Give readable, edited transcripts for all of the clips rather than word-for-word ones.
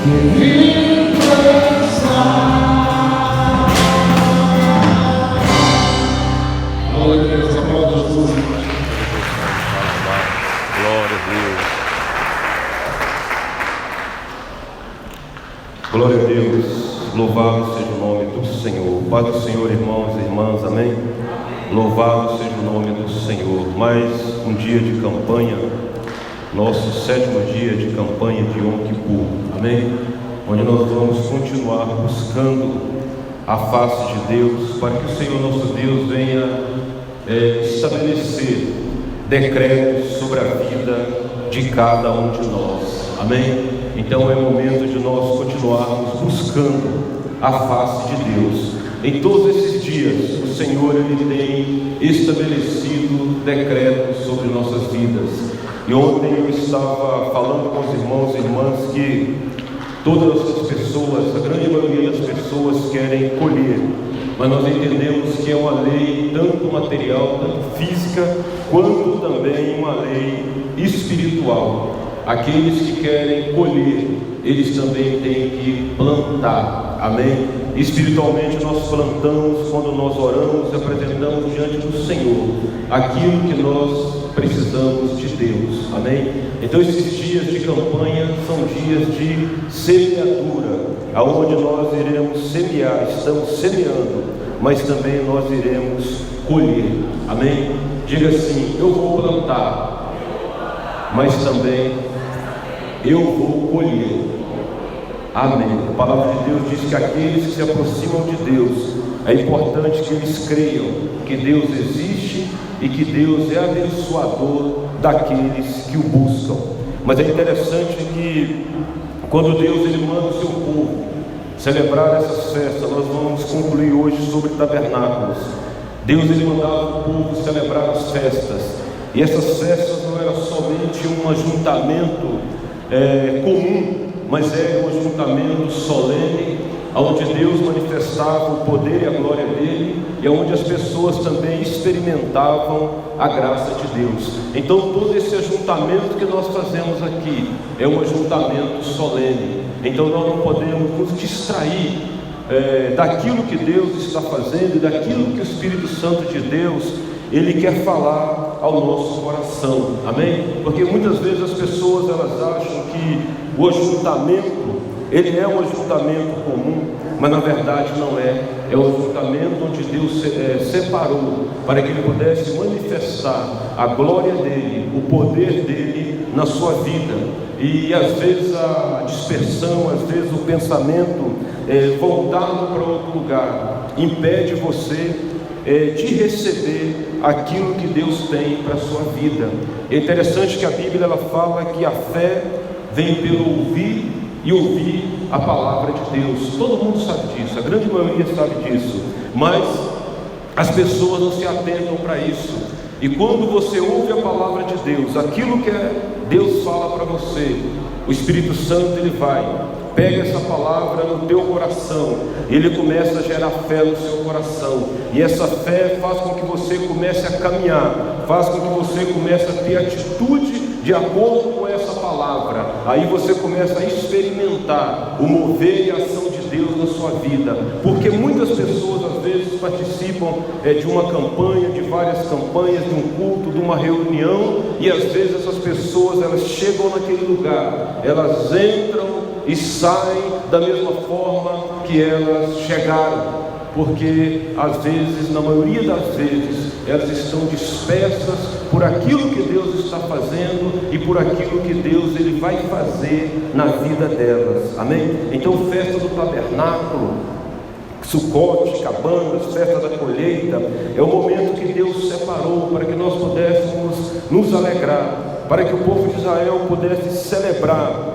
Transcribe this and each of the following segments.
Glória a Deus, louvado seja o nome do Senhor. Paz do Senhor, irmãos e irmãs, amém? Louvado seja o nome do Senhor. Mais um dia de campanha, nosso 7º dia de campanha de Yom Kippur, amém? Onde nós vamos continuar buscando a face de Deus, para que o Senhor nosso Deus venha estabelecer decretos sobre a vida de cada um de nós, amém? Então é momento de nós continuarmos buscando a face de Deus. Em todos esses dias, o Senhor Ele tem estabelecido decretos sobre nossas vidas. E ontem eu estava falando com os irmãos e irmãs que todas as pessoas, a grande maioria das pessoas querem colher, mas nós entendemos que é uma lei tanto material, tanto física, quanto também uma lei espiritual. Aqueles que querem colher, eles também têm que plantar, amém? Espiritualmente nós plantamos quando nós oramos e apresentamos diante do Senhor aquilo que nós precisamos de Deus, amém? Então esses dias de campanha são dias de semeadura, aonde nós iremos semear, estamos semeando, mas também nós iremos colher, amém? Diga assim: eu vou plantar, mas também eu vou colher, amém? A palavra de Deus diz que aqueles que se aproximam de Deus, é importante que eles creiam que Deus existe e que Deus é abençoador daqueles que o buscam. Mas é interessante que quando Deus Ele manda o seu povo celebrar essas festas, nós vamos concluir hoje sobre tabernáculos. Deus Ele mandava o povo celebrar as festas, e essas festas não era somente um ajuntamento comum, mas é um ajuntamento solene, onde Deus manifestava o poder e a glória dele, e onde as pessoas também experimentavam a graça de Deus. Então todo esse ajuntamento que nós fazemos aqui é um ajuntamento solene. Então nós não podemos nos distrair daquilo que Deus está fazendo e daquilo que o Espírito Santo de Deus Ele quer falar ao nosso coração, amém? Porque muitas vezes as pessoas elas acham que o ajuntamento, ele é um ajuntamento comum, mas na verdade não é. É um ajuntamento onde Deus separou para que Ele pudesse manifestar a glória dEle, o poder dEle na sua vida. E às vezes a dispersão, às vezes o pensamento voltado para outro lugar, impede você de receber aquilo que Deus tem para a sua vida. É interessante que a Bíblia ela fala que a fé vem pelo ouvir e ouvir a palavra de Deus. Todo mundo sabe disso, a grande maioria sabe disso, mas as pessoas não se atentam para isso. E quando você ouve a palavra de Deus, aquilo que Deus fala para você, o Espírito Santo ele pega essa palavra no teu coração, ele começa a gerar fé no seu coração, e essa fé faz com que você comece a caminhar, faz com que você comece a ter atitude de acordo com essa palavra. Aí você começa a experimentar o mover e a ação de Deus na sua vida, porque muitas pessoas às vezes participam de uma campanha, de várias campanhas, de um culto, de uma reunião, e às vezes essas pessoas elas chegam naquele lugar, elas entram e saem da mesma forma que elas chegaram, porque às vezes, na maioria das vezes, elas estão dispersas por aquilo que Deus está fazendo e por aquilo que Deus ele vai fazer na vida delas, amém? Então festa do tabernáculo, Sucote, cabanas, festa da colheita, é o momento que Deus separou para que nós pudéssemos nos alegrar, para que o povo de Israel pudesse celebrar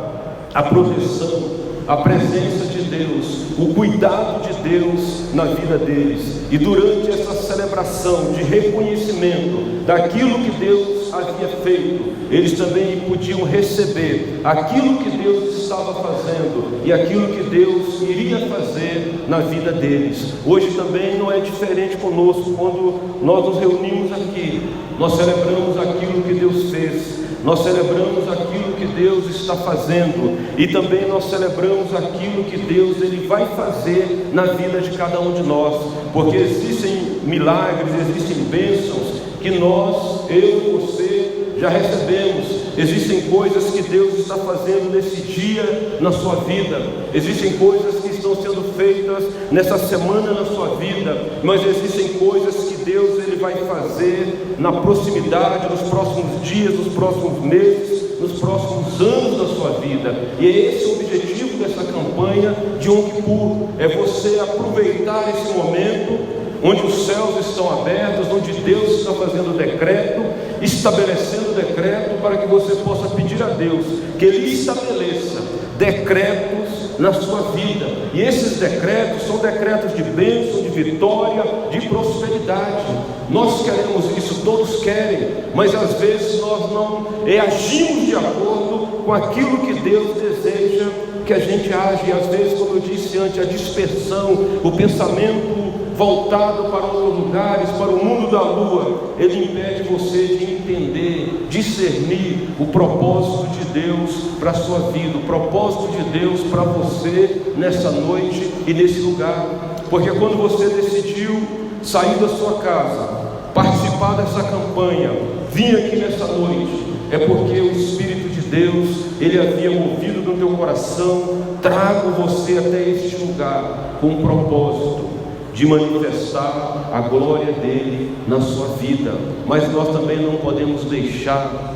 a proteção, a presença de Deus, o cuidado de Deus na vida deles. E durante essa celebração de reconhecimento daquilo que Deus havia feito, eles também podiam receber aquilo que Deus estava fazendo e aquilo que Deus iria fazer na vida deles. Hoje também não é diferente conosco. Quando nós nos reunimos aqui, nós celebramos aquilo que Deus fez. nós celebramos aquilo que Deus está fazendo, e também nós celebramos aquilo que Deus ele vai fazer na vida de cada um de nós, porque existem milagres, existem bênçãos que nós, eu e você, já recebemos. Existem coisas que Deus está fazendo nesse dia na sua vida, existem coisas que estão sendo feitas nessa semana na sua vida, mas existem coisas que Deus ele vai fazer na proximidade, nos próximos dias, nos próximos meses, nos próximos anos da sua vida. E é esse o objetivo dessa campanha de Yom Kippur, é você aproveitar esse momento onde os céus estão abertos, onde Deus está fazendo decreto, estabelecendo decreto, para que você possa pedir a Deus que Ele estabeleça decretos na sua vida. E esses decretos são decretos de bênção, de vitória, de prosperidade. Nós queremos isso, todos querem, mas às vezes nós não agimos de acordo com aquilo que Deus deseja que a gente age. E às vezes, como eu disse antes, a dispersão, o pensamento voltado para outros lugares, para o mundo da lua, ele impede você de entender, discernir o propósito de Deus para a sua vida, o propósito de Deus para você nessa noite e nesse lugar. Porque quando você decidiu sair da sua casa, participar dessa campanha, vir aqui nessa noite, é porque o Espírito de Deus, ele havia movido no teu coração, trago você até este lugar com um propósito de manifestar a glória dele na sua vida. Mas nós também não podemos deixar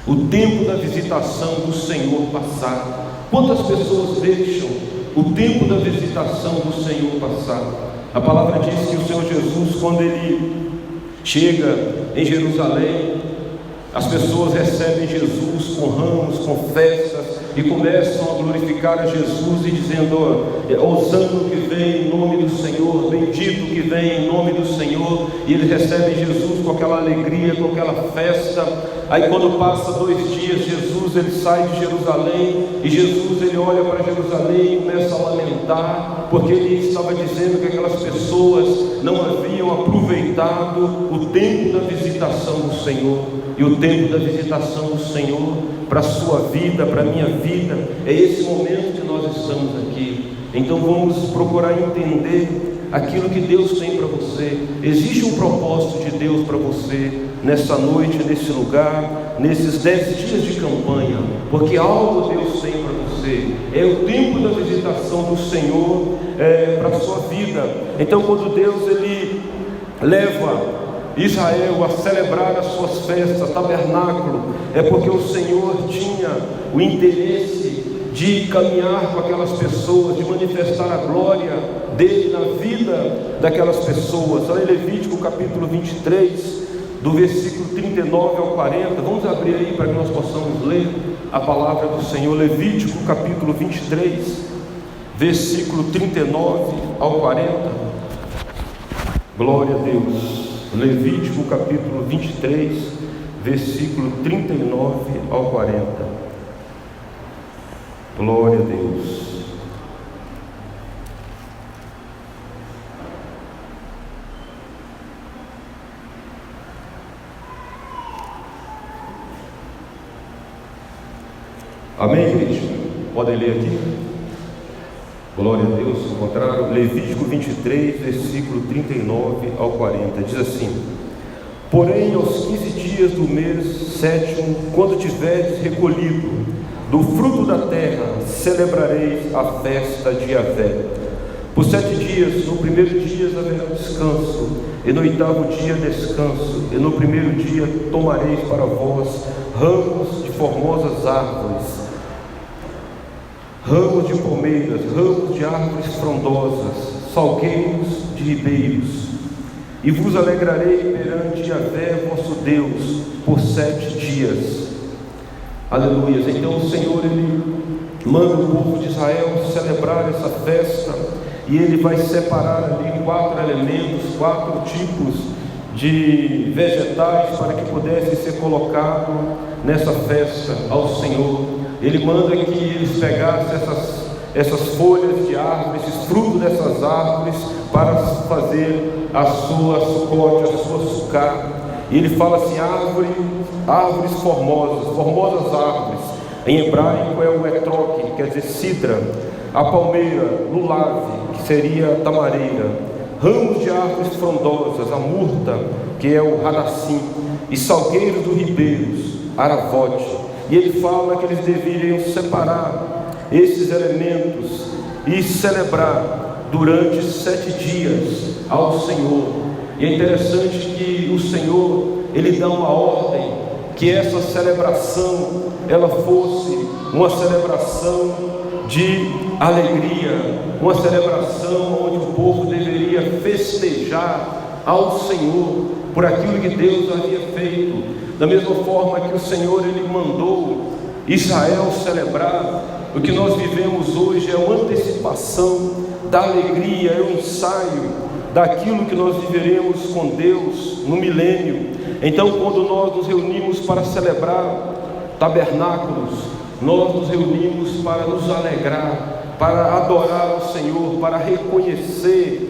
o tempo da visitação do Senhor passar. Quantas pessoas deixam o tempo da visitação do Senhor passar? A palavra diz que o Senhor Jesus, quando ele chega em Jerusalém, as pessoas recebem Jesus com ramos, com festas, e começam a glorificar a Jesus e dizendo: Hosana que vem em nome do Senhor, bendito que vem em nome do Senhor. E eles recebem Jesus com aquela alegria, com aquela festa. Aí quando passa 2 dias, Jesus ele sai de Jerusalém, e Jesus ele olha para Jerusalém e começa a lamentar, porque ele estava dizendo que aquelas pessoas não haviam aproveitado o tempo da visitação do Senhor. E o tempo da visitação do Senhor para a sua vida, para a minha vida, é esse momento que nós estamos aqui. Então vamos procurar entender aquilo que Deus tem para você. Existe um propósito de Deus para você nessa noite, nesse lugar, nesses 10 dias de campanha, porque algo Deus tem para você. É o tempo da visitação do Senhor para a sua vida. Então quando Deus ele leva Israel a celebrar as suas festas, tabernáculo, é porque o Senhor tinha o interesse de caminhar com aquelas pessoas, de manifestar a glória dele na vida daquelas pessoas. Olha Levítico capítulo 23, do versículo 39 ao 40, vamos abrir aí para que nós possamos ler a palavra do Senhor. Levítico capítulo 23, versículo 39 ao 40, glória a Deus. Levítico capítulo 23, versículo 39 ao 40. Glória a Deus. Amém, igreja? Podem ler aqui? Glória a Deus. Encontraram? Levítico 23, versículo 39 ao 40, diz assim: Porém, aos 15 dias do mês 7º, quando tiveres recolhido do fruto da terra, celebrareis a festa de Yahvé. Por 7 dias, no primeiro dia haverá descanso, e no 8º dia descanso, e no primeiro dia tomareis para vós ramos de formosas árvores, ramos de palmeiras, ramos de árvores frondosas, salgueiros de ribeiros, e vos alegrarei perante Yahvé vosso Deus por 7 dias. Aleluia. Então o Senhor ele manda o povo de Israel celebrar essa festa, e ele vai separar ali 4 elementos, 4 tipos de vegetais para que pudessem ser colocados nessa festa ao Senhor. Ele manda que eles pegassem essas folhas de árvore, esses frutos dessas árvores, para fazer a sua sucote, a sua sucá. E ele fala assim: árvores formosas, formosas árvores. Em hebraico é o etroque, que quer dizer cidra, a palmeira, lulave, que seria tamareira, ramos de árvores frondosas, a murta, que é o radassim, e salgueiros dos ribeiros, aravote. E ele fala que eles deveriam separar esses elementos e celebrar durante 7 dias ao Senhor. E é interessante que o Senhor, Ele dá uma ordem, que essa celebração, ela fosse uma celebração de alegria, uma celebração onde o povo deveria festejar ao Senhor por aquilo que Deus havia feito. Da mesma forma que o Senhor, Ele mandou Israel celebrar, o que nós vivemos hoje é uma antecipação da alegria, é um ensaio daquilo que nós viveremos com Deus no milênio. Então, quando nós nos reunimos para celebrar tabernáculos, nós nos reunimos para nos alegrar, para adorar ao Senhor, para reconhecer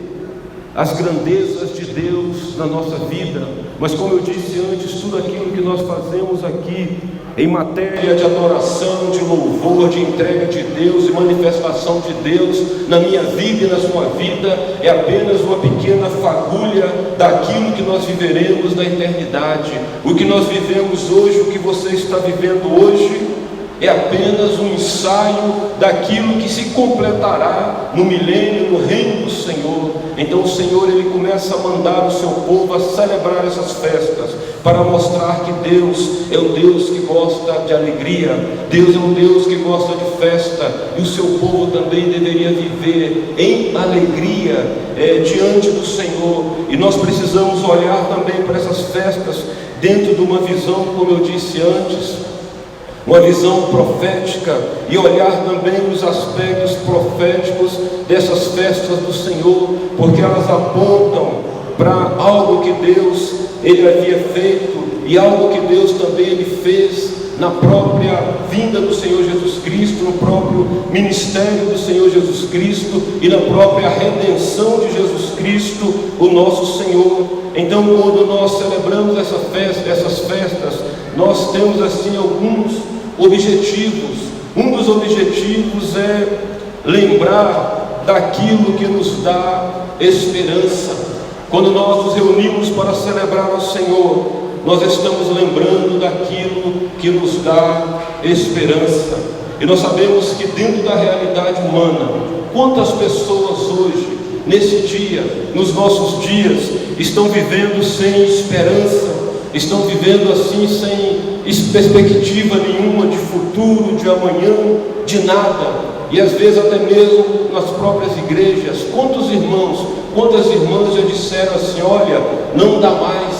as grandezas de Deus na nossa vida. Mas como eu disse antes, tudo aquilo que nós fazemos aqui em matéria de adoração, de louvor, de entrega de Deus e manifestação de Deus na minha vida e na sua vida, é apenas uma pequena fagulha daquilo que nós viveremos na eternidade. O que nós vivemos hoje, o que você está vivendo hoje, é apenas um ensaio daquilo que se completará no milênio, no reino do Senhor. Então o Senhor, Ele começa a mandar o seu povo a celebrar essas festas, para mostrar que Deus é o Deus que gosta de alegria, Deus é um Deus que gosta de festa, e o seu povo também deveria viver em alegria diante do Senhor. E nós precisamos olhar também para essas festas dentro de uma visão, como eu disse antes, uma visão profética, e olhar também os aspectos proféticos dessas festas do Senhor, porque elas apontam para algo que Deus, Ele havia feito, e algo que Deus também Ele fez na própria vinda do Senhor Jesus Cristo, no próprio ministério do Senhor Jesus Cristo e na própria redenção de Jesus Cristo, o nosso Senhor. Então, quando nós celebramos essas festas, nós temos assim alguns objetivos. Um dos objetivos é lembrar daquilo que nos dá esperança. Quando nós nos reunimos para celebrar ao Senhor, nós estamos lembrando daquilo que nos dá esperança. E nós sabemos que dentro da realidade humana, quantas pessoas hoje, nesse dia, nos nossos dias, estão vivendo sem esperança, estão vivendo assim sem perspectiva nenhuma de futuro, de amanhã, de nada. E às vezes até mesmo nas próprias igrejas, quantos irmãos, quantas irmãs já disseram assim: olha, não dá mais,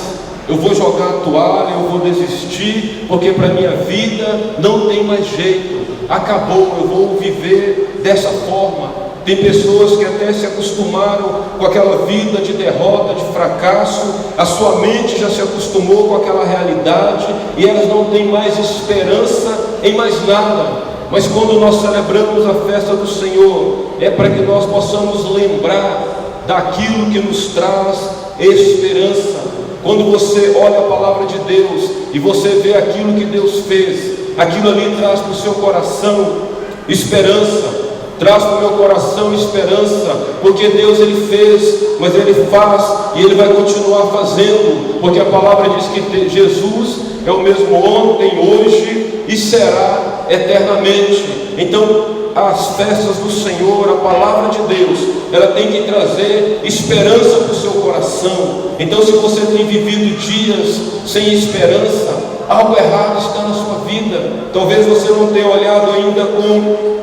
eu vou jogar a toalha, eu vou desistir, porque para a minha vida não tem mais jeito, acabou, eu vou viver dessa forma. Tem pessoas que até se acostumaram com aquela vida de derrota, de fracasso, a sua mente já se acostumou com aquela realidade e elas não têm mais esperança em mais nada. Mas quando nós celebramos a festa do Senhor, é para que nós possamos lembrar daquilo que nos traz esperança. Quando você olha a palavra de Deus e você vê aquilo que Deus fez, aquilo ali traz para o seu coração esperança. Traz para o meu coração esperança, porque Deus Ele fez, mas Ele faz e Ele vai continuar fazendo, porque a palavra diz que Jesus é o mesmo ontem, hoje e será eternamente. Então as festas do Senhor, a palavra de Deus, ela tem que trazer esperança para o seu coração. Então, se você tem vivido dias sem esperança, algo errado está na sua vida. Talvez você não tenha olhado ainda com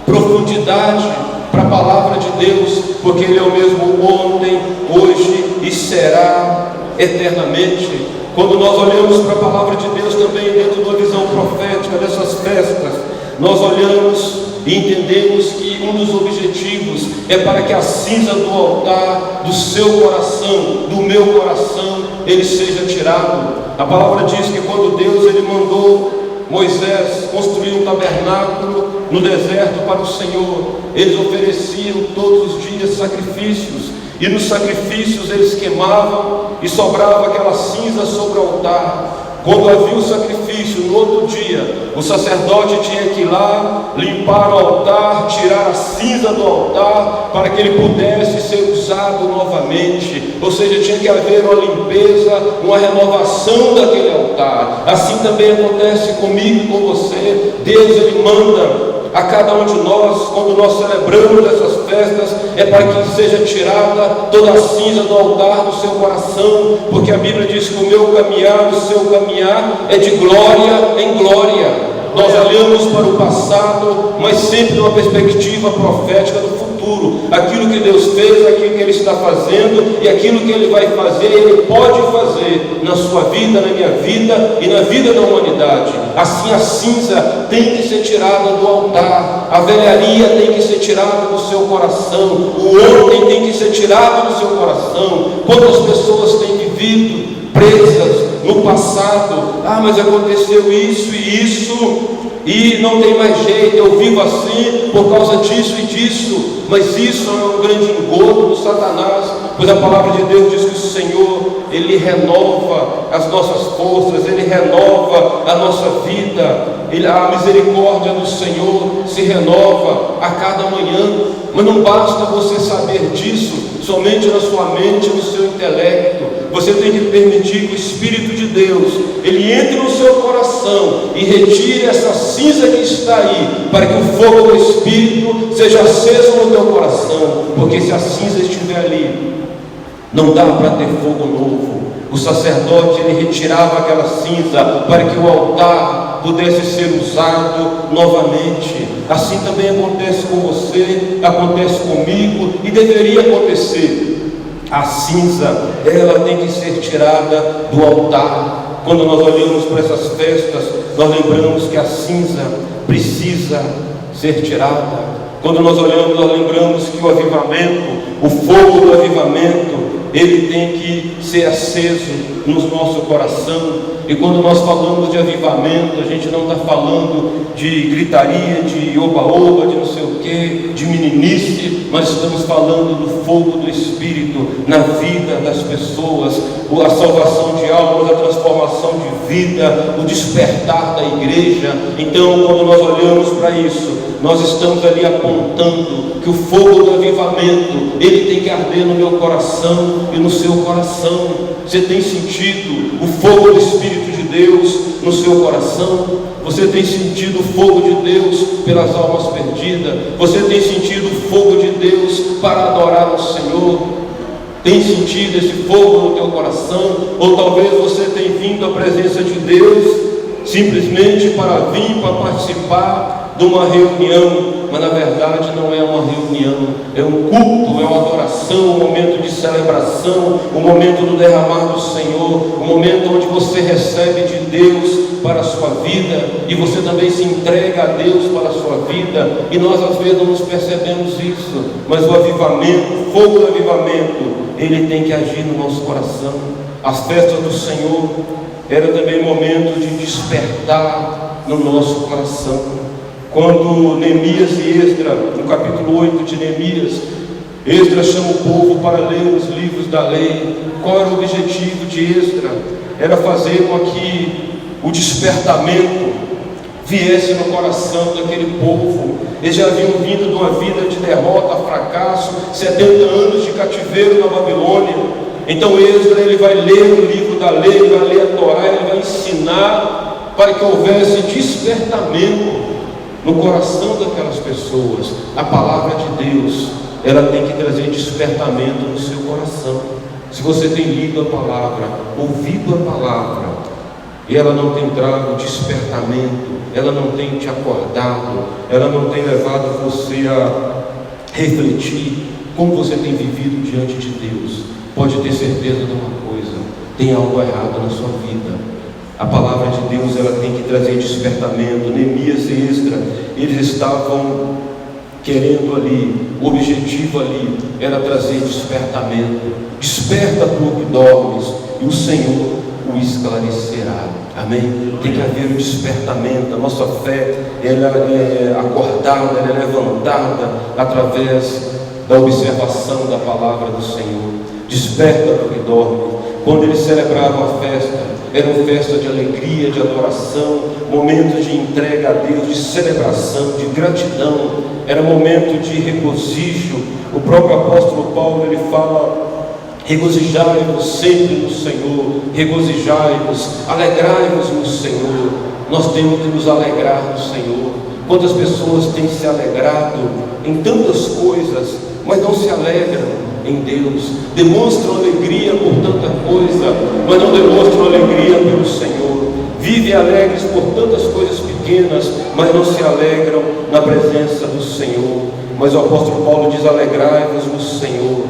profundidade para a palavra de Deus, porque Ele é o mesmo ontem, hoje e será eternamente. Quando nós olhamos para a palavra de Deus também dentro de uma visão profética dessas festas, nós olhamos e entendemos que um dos objetivos é para que a cinza do altar do seu coração, do meu coração, ele seja tirado. A palavra diz que quando Deus Ele mandou Moisés construir um tabernáculo no deserto para o Senhor, eles ofereciam todos os dias sacrifícios, e nos sacrifícios eles queimavam e sobrava aquela cinza sobre o altar. Quando havia o sacrifício, no outro dia, o sacerdote tinha que ir lá, limpar o altar, tirar a cinza do altar, para que ele pudesse ser usado novamente. Ou seja, tinha que haver uma limpeza, uma renovação daquele altar. Assim também acontece comigo e com você. Deus, Ele manda a cada um de nós, quando nós celebramos essas festas, é para que seja tirada toda a cinza do altar do seu coração, porque a Bíblia diz que o meu caminhar, o seu caminhar é de glória em glória. Nós olhamos para o passado, mas sempre numa perspectiva profética do futuro. Aquilo que Deus fez, aquilo que Ele está fazendo e aquilo que Ele vai fazer, Ele pode fazer na sua vida, na minha vida e na vida da humanidade. Assim a cinza tem que ser tirada do altar, a velharia tem que ser tirada do seu coração, o ontem tem que ser tirado do seu coração. Quantas pessoas têm vivido presas no passado? Mas aconteceu isso e isso, e não tem mais jeito, eu vivo assim por causa disso e disso. Mas isso é um grande engodo do Satanás, pois a palavra de Deus diz que o Senhor, Ele renova as nossas forças, Ele renova a nossa vida. A misericórdia do Senhor se renova a cada manhã. Mas não basta você saber disso somente na sua mente, no seu intelecto. Você tem que permitir que o Espírito de Deus, Ele entre no seu coração e retire essa cinza que está aí, para que o fogo do Espírito seja aceso no teu coração. Porque se a cinza estiver ali, não dá para ter fogo novo. O sacerdote, ele retirava aquela cinza para que o altar pudesse ser usado novamente. Assim também acontece com você, acontece comigo e deveria acontecer. A cinza, ela tem que ser tirada do altar. Quando nós olhamos para essas festas, nós lembramos que a cinza precisa ser tirada. Quando nós olhamos, nós lembramos que o avivamento, o fogo do avivamento, ele tem que ser aceso no nosso coração. E quando nós falamos de avivamento, a gente não está falando de gritaria, de oba-oba, de não sei o que, de meninice, mas estamos falando do fogo do Espírito na vida das pessoas, a salvação de almas, a transformação de vida, o despertar da igreja. Então, quando nós olhamos para isso, nós estamos ali apontando que o fogo do avivamento, ele tem que arder no meu coração e no seu coração. Você tem sentido o fogo do Espírito de Deus no seu coração? Você tem sentido o fogo de Deus pelas almas perdidas? Você tem sentido o fogo de Deus para adorar o Senhor? Tem sentido esse fogo no teu coração? Ou talvez você tenha vindo à presença de Deus simplesmente para vir, para participar de uma reunião, mas na verdade não é uma reunião, é um culto, é uma adoração, um momento de celebração, um momento do derramar do Senhor, um momento onde você recebe de Deus para a sua vida, e você também se entrega a Deus para a sua vida. E nós às vezes não nos percebemos isso, mas o avivamento, o fogo do avivamento, ele tem que agir no nosso coração. As festas do Senhor era também momento de despertar no nosso coração. Quando Neemias e Esdra, no capítulo 8 de Neemias, Esdra chama o povo para ler os livros da lei. Qual era o objetivo de Esdra? Era fazer com que o despertamento viesse no coração daquele povo. Eles já haviam vindo de uma vida de derrota, fracasso, 70 anos de cativeiro na Babilônia. Então Esdra, ele vai ler o livro da lei, ele vai ler a Torá, ele vai ensinar para que houvesse despertamento no coração daquelas pessoas. A palavra de Deus, ela tem que trazer despertamento no seu coração. Se você tem lido a palavra, ouvido a palavra, e ela não tem trago despertamento, ela não tem te acordado, ela não tem levado você a refletir como você tem vivido diante de Deus, pode ter certeza de uma coisa: tem algo errado na sua vida. A palavra de Deus, ela tem que trazer despertamento. Neemias e Esdra, eles estavam querendo ali, o objetivo ali era trazer despertamento. Desperta, tu que dormes, e o Senhor o esclarecerá. Amém? Tem que haver um despertamento. A nossa fé, ela é acordada, ela é levantada através da observação da palavra do Senhor. Desperta, tu que dorme. quando eles celebravam a festa, era uma festa de alegria, de adoração, momento de entrega a Deus, de celebração, de gratidão, era momento de regozijo. O próprio apóstolo Paulo, ele fala: regozijai-vos sempre no Senhor, regozijai-vos, alegrai-vos no Senhor. Nós temos que nos alegrar no Senhor. Quantas pessoas têm se alegrado em tantas coisas, mas não se alegram em Deus, demonstram alegria por tanta coisa, mas não demonstram alegria pelo Senhor, vivem alegres por tantas coisas pequenas, mas não se alegram na presença do Senhor. Mas o apóstolo Paulo diz: alegrai-vos no Senhor.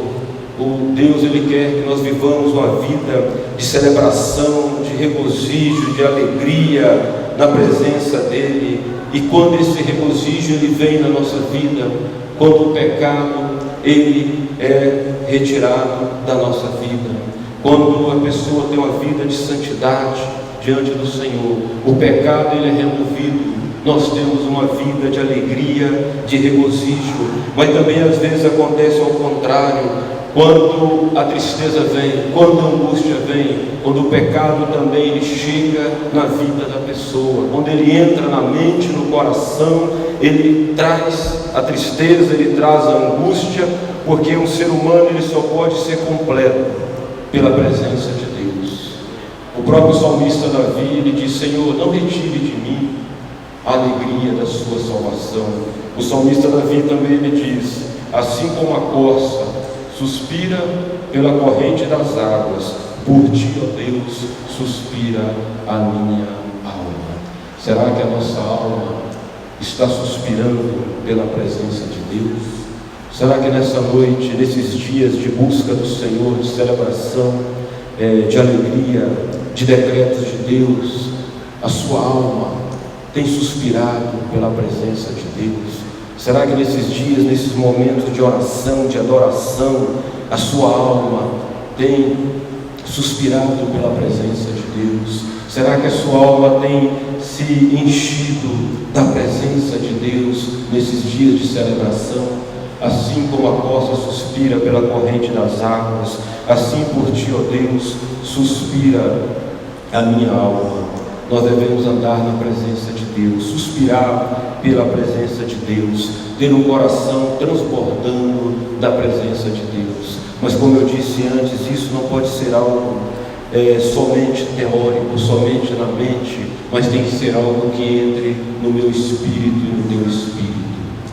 O Deus, Ele quer que nós vivamos uma vida de celebração, de regozijo, de alegria na presença dEle. E quando esse regozijo ele vem na nossa vida, quando o pecado ele é retirado da nossa vida, quando a pessoa tem uma vida de santidade diante do Senhor, o pecado ele é removido, nós temos uma vida de alegria, de regozijo. Mas também às vezes acontece ao contrário, quando a tristeza vem, quando a angústia vem, quando o pecado também ele chega na vida da pessoa, quando ele entra na mente, no coração, ele traz a tristeza, ele traz a angústia, porque um ser humano ele só pode ser completo pela presença de Deus. O próprio salmista Davi, ele diz: Senhor, não retire de mim a alegria da sua salvação. O salmista Davi também ele diz: assim como a corça suspira pela corrente das águas, por ti, ó Deus, suspira a minha alma. Será que a nossa alma está suspirando pela presença de Deus? Será que nessa noite, nesses dias de busca do Senhor, de celebração, de alegria, de decretos de Deus, a sua alma tem suspirado pela presença de Deus? Será que nesses dias, nesses momentos de oração, de adoração, a sua alma tem suspirado pela presença de Deus? Será que a sua alma tem se enchido da presença de Deus nesses dias de celebração? Assim como a corça suspira pela corrente das águas, assim por ti, ó Deus, suspira a minha alma. Nós devemos andar na presença de Deus, suspirar pela presença de Deus, ter um coração transbordando da presença de Deus. Mas como eu disse antes, isso não pode ser algo somente teórico, somente na mente, mas tem que ser algo que entre no meu espírito e no teu espírito.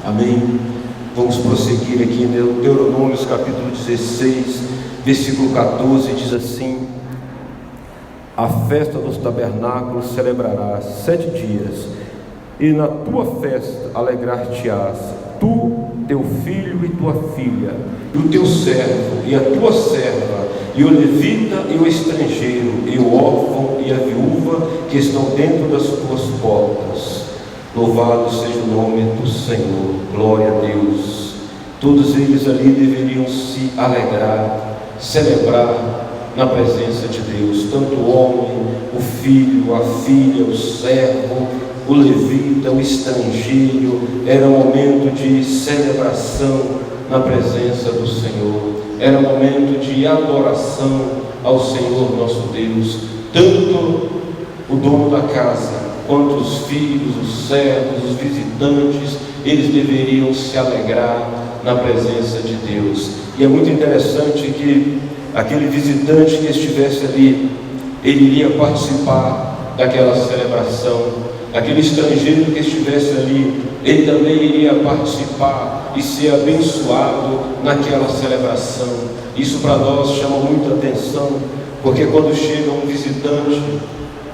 Amém? Vamos prosseguir aqui em Deuteronômios capítulo 16, versículo 14, diz assim: a festa dos tabernáculos celebrarás 7 dias, e na tua festa alegrar-te-ás, tu, teu filho e tua filha, e o teu servo, e a tua serva, e o levita e o estrangeiro, e o órfão e a viúva que estão dentro das tuas portas. Louvado seja o nome do Senhor, glória a Deus. Todos eles ali deveriam se alegrar, celebrar na presença de Deus, tanto o homem, o filho, a filha, o servo, o levita, o estrangeiro. Era um momento de celebração na presença do Senhor, era um momento de adoração ao Senhor nosso Deus. Tanto o dono da casa, quanto os filhos, os servos, os visitantes, eles deveriam se alegrar na presença de Deus. E é muito interessante que aquele visitante que estivesse ali, ele iria participar daquela celebração. Aquele estrangeiro que estivesse ali, ele também iria participar e ser abençoado naquela celebração. Isso para nós chama muita atenção, porque quando chega um visitante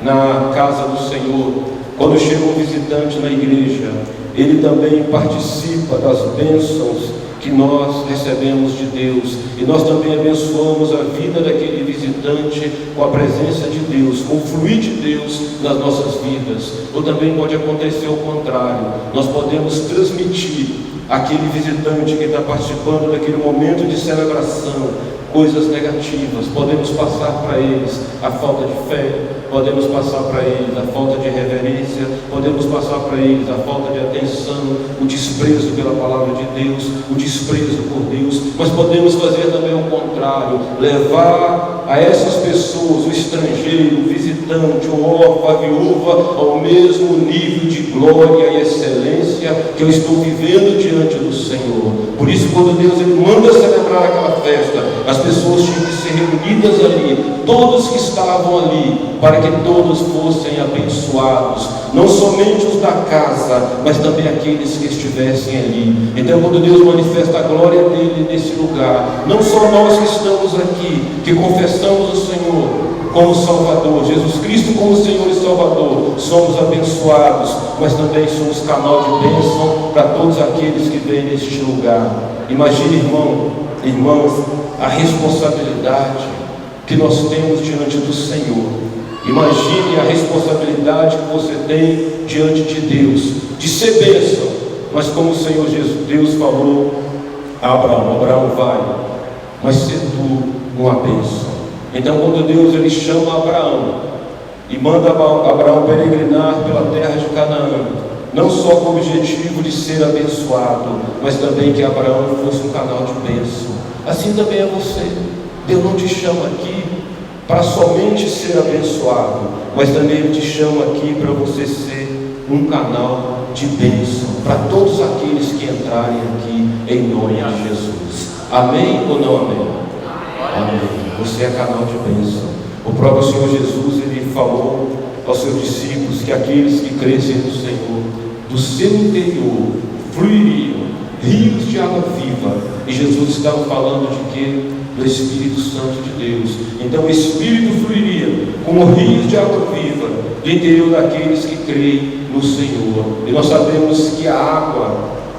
na casa do Senhor, quando chega um visitante na igreja, ele também participa das bênçãos que nós recebemos de Deus, e nós também abençoamos a vida daquele visitante com a presença de Deus, com o fluir de Deus nas nossas vidas. Ou também pode acontecer o contrário, nós podemos transmitir àquele visitante que está participando daquele momento de celebração coisas negativas. Podemos passar para eles a falta de fé, podemos passar para eles a falta de reverência, podemos passar para eles a falta de atenção, o desprezo pela palavra de Deus, o desprezo por Deus. Mas podemos fazer também o contrário, levar a essas pessoas, o estrangeiro, o visitante, o órfão, a viúva, ao mesmo nível de glória e excelência que eu estou vivendo diante do Senhor. Por isso, quando Deus ele manda celebrar aquela festa, as pessoas tinham que ser reunidas ali, todos que estavam ali, para que todos fossem abençoados, não somente os da casa, mas também aqueles que estivessem ali. Então, quando Deus manifesta a glória dele nesse lugar, não só nós que estamos aqui, que confessamos o Senhor como Salvador, Jesus Cristo como Senhor e Salvador, somos abençoados, mas também somos canal de bênção para todos aqueles que vêm neste lugar. Imagine, irmãos, a responsabilidade que nós temos diante do Senhor. Imagine a responsabilidade que você tem diante de Deus, de ser bênção, mas como o Senhor Deus falou a Abraão vai, mas ser tu uma bênção. Então, quando Deus ele chama Abraão e manda Abraão peregrinar pela terra de Canaã, não só com o objetivo de ser abençoado, mas também que Abraão fosse um canal de bênção. Assim também é você. Deus não te chama aqui para somente ser abençoado, mas também Ele te chama aqui para você ser um canal de bênção para todos aqueles que entrarem aqui em nome de Jesus. Amém ou não amém? Amém. Você é canal de bênção. O próprio Senhor Jesus ele falou aos seus discípulos que aqueles que crescem no Senhor, do seu interior fluiriam rios de água viva. E Jesus estava falando de quê? Do Espírito Santo de Deus. Então o Espírito fluiria como rios de água viva do interior daqueles que creem no Senhor. E nós sabemos que a água,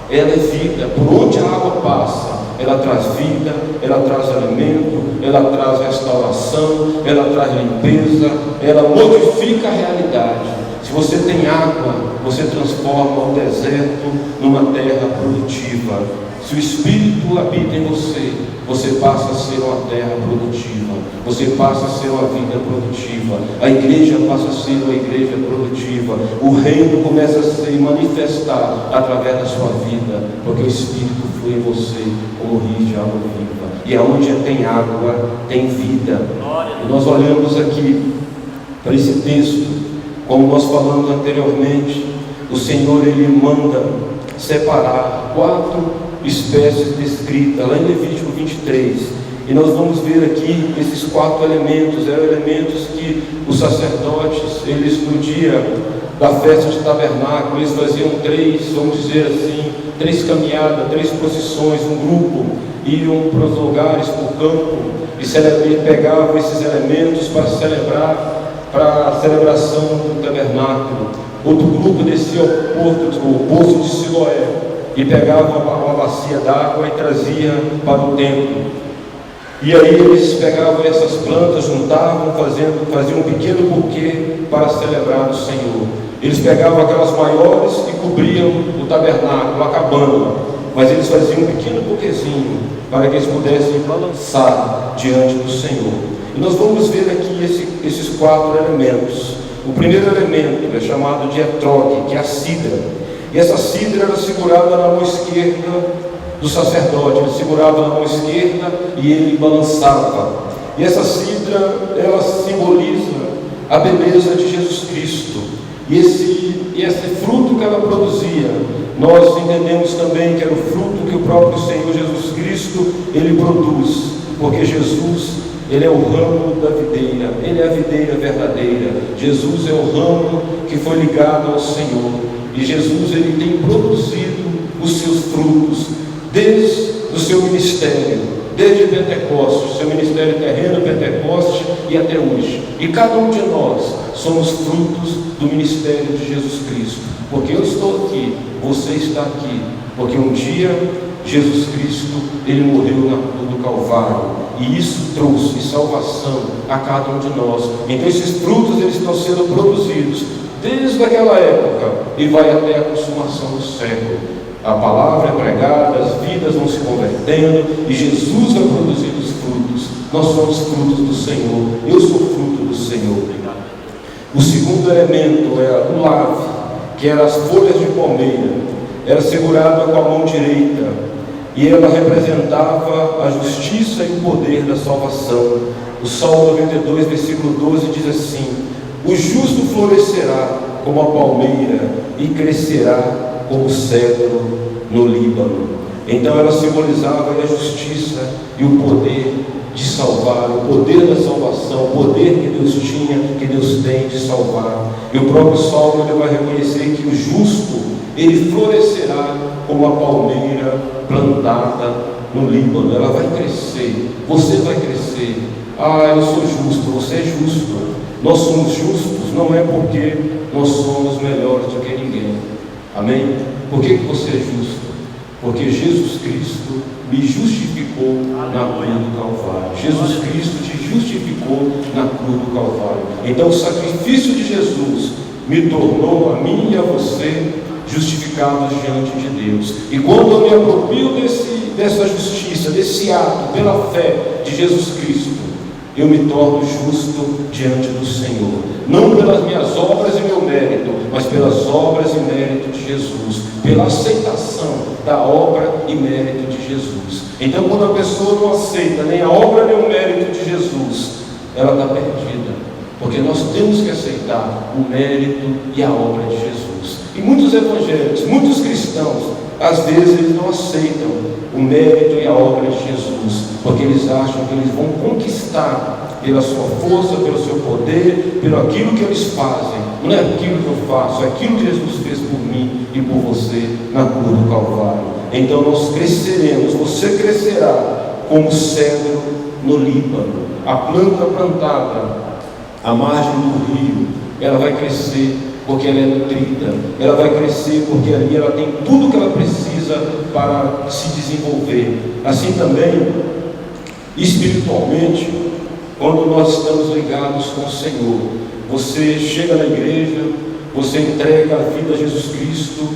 ela é vida. Por onde a água passa, ela traz vida, ela traz alimento, ela traz restauração, ela traz limpeza, ela modifica a realidade. Se você tem água, você transforma o deserto numa terra produtiva. Se o Espírito habita em você, você passa a ser uma terra produtiva, você passa a ser uma vida produtiva, a igreja passa a ser uma igreja produtiva, o reino começa a se manifestar através da sua vida, porque o Espírito flui em você como rio de água viva, e aonde tem água, tem vida. E nós olhamos aqui para esse texto, como nós falamos anteriormente, o Senhor ele manda separar 4 espécies descritas lá em Levítico 23, e nós vamos ver aqui esses 4 elementos. Eram elementos que os sacerdotes, eles no dia da festa de tabernáculo, eles faziam 3, vamos dizer assim, 3 caminhadas, 3 procissões, um grupo, iam para os lugares, para o campo, e pegavam esses elementos para celebrar, para a celebração do tabernáculo. Outro grupo descia ao poço de Siloé, e pegava uma bacia d'água e trazia para o templo. E aí eles pegavam essas plantas, juntavam, faziam um pequeno buquê para celebrar o Senhor. Eles pegavam aquelas maiores e cobriam o tabernáculo, a cabana, mas eles faziam um pequeno buquezinho para que eles pudessem balançar diante do Senhor. E nós vamos ver aqui esses 4 elementos. O primeiro elemento é chamado de etrogue, que é a cidra. E essa cidra era segurada na mão esquerda do sacerdote. Ele segurava na mão esquerda e ele balançava. E essa cidra, ela simboliza a beleza de Jesus Cristo. E esse fruto que ela produzia, nós entendemos também que era o fruto que o próprio Senhor Jesus Cristo, ele produz. Porque Jesus, ele é o ramo da videira, ele é a videira verdadeira. Jesus é o ramo que foi ligado ao Senhor. E Jesus ele tem produzido os seus frutos desde o seu ministério, desde Pentecostes, seu ministério terreno, Pentecostes e até hoje. E cada um de nós somos frutos do ministério de Jesus Cristo. Porque eu estou aqui, você está aqui, porque um dia Jesus Cristo ele morreu na cruz do Calvário, e isso trouxe salvação a cada um de nós. Então esses frutos eles estão sendo produzidos desde aquela época e vai até a consumação do século. A palavra é pregada, as vidas vão se convertendo e Jesus vai produzir os frutos. Nós somos frutos do Senhor. Eu sou fruto do Senhor. O segundo elemento é o lave, que eram as folhas de palmeira. Era segurada com a mão direita e ela representava a justiça e o poder da salvação. O Salmo 92, versículo 12 diz assim: o justo florescerá como a palmeira e crescerá como o cedro no Líbano. Então ela simbolizava a justiça e o poder de salvar, o poder da salvação, o poder que Deus tinha, que Deus tem de salvar. E o próprio Salmo ele vai reconhecer que o justo, ele florescerá como a palmeira plantada no Líbano. Ela vai crescer, você vai crescer. Ah, eu sou justo, você é justo. Nós somos justos, não é porque nós somos melhores do que ninguém. Amém? Por que você é justo? Porque Jesus Cristo me justificou na cruz do Calvário. Jesus Cristo te justificou na cruz do Calvário. Então o sacrifício de Jesus me tornou a mim e a você justificados diante de Deus. E quando eu me aproprio dessa justiça, desse ato, pela fé de Jesus Cristo, eu me torno justo diante do Senhor, não pelas minhas obras e meu mérito, mas pelas obras e mérito de Jesus, pela aceitação da obra e mérito de Jesus. Então, quando a pessoa não aceita nem a obra nem o mérito de Jesus, ela está perdida, porque nós temos que aceitar o mérito e a obra de Jesus. E muitos evangélicos, muitos cristãos, às vezes eles não aceitam o mérito e a obra de Jesus, porque eles acham que eles vão conquistar pela sua força, pelo seu poder, pelo aquilo que eles fazem. Não é aquilo que eu faço, é aquilo que Jesus fez por mim e por você na cruz do Calvário. Então nós cresceremos, você crescerá como cedro no Líbano. A planta plantada à margem do rio, ela vai crescer porque ela é nutrida, ela vai crescer porque ali ela tem tudo que ela precisa para se desenvolver. Assim também, espiritualmente, quando nós estamos ligados com o Senhor, você chega na igreja, você entrega a vida a Jesus Cristo.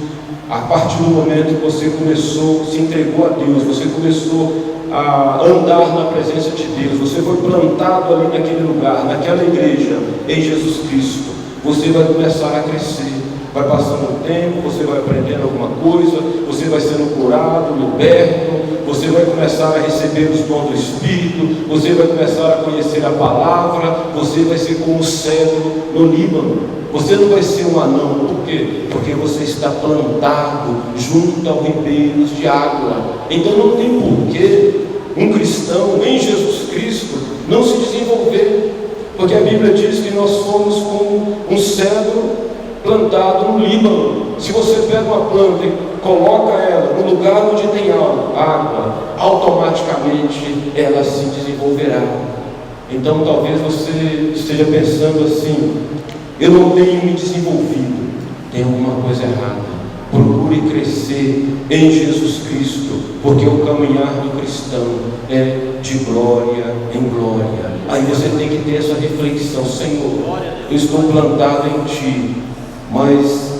A partir do momento que você começou, se entregou a Deus, você começou a andar na presença de Deus, você foi plantado ali naquele lugar, naquela igreja, em Jesus Cristo, você vai começar a crescer. Vai passando o tempo, você vai aprendendo alguma coisa, você vai sendo curado, liberto, você vai começar a receber os dons do Espírito, você vai começar a conhecer a palavra, você vai ser como o cedro no Líbano. Você não vai ser um anão. Por quê? Porque você está plantado junto ao ribeiro de água. Então não tem porquê um cristão em Jesus Cristo não se desenvolver, porque a Bíblia diz que nós somos como um cedro plantado no Líbano. Se você pega uma planta e coloca ela no lugar onde tem água, automaticamente ela se desenvolverá. Então talvez você esteja pensando assim: eu não tenho me desenvolvido, tem alguma coisa errada. Procure crescer em Jesus Cristo, porque o caminhar do cristão é de glória em glória. Aí você tem que ter essa reflexão: Senhor, eu estou plantado em Ti, mas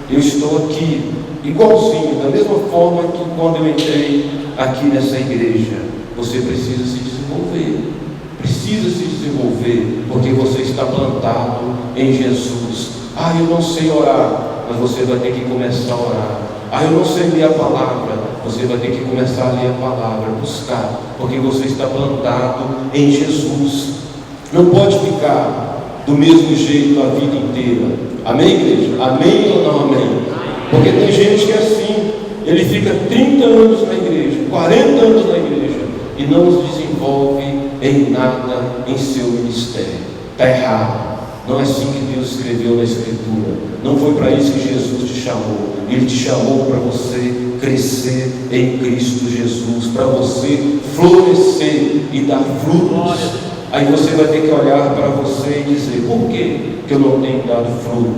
eu estou aqui igualzinho, da mesma forma que quando eu entrei aqui nessa igreja. Você precisa se desenvolver, porque você está plantado em Jesus. Ah, eu não sei orar, mas você vai ter que começar a orar. Ah, eu não sei ler a palavra, você vai ter que começar a ler a palavra, buscar, porque você está plantado em Jesus. Não pode ficar do mesmo jeito a vida inteira. Amém, igreja? Amém ou não amém? Porque tem gente que é assim, ele fica 30 anos na igreja, 40 anos na igreja, e não se desenvolve em nada em seu ministério. Está errado. Não é assim que Deus escreveu na Escritura. Não foi para isso que Jesus te chamou. Ele te chamou para você crescer em Cristo Jesus, para você florescer e dar frutos. Aí você vai ter que olhar para você e dizer: por que eu não tenho dado fruto?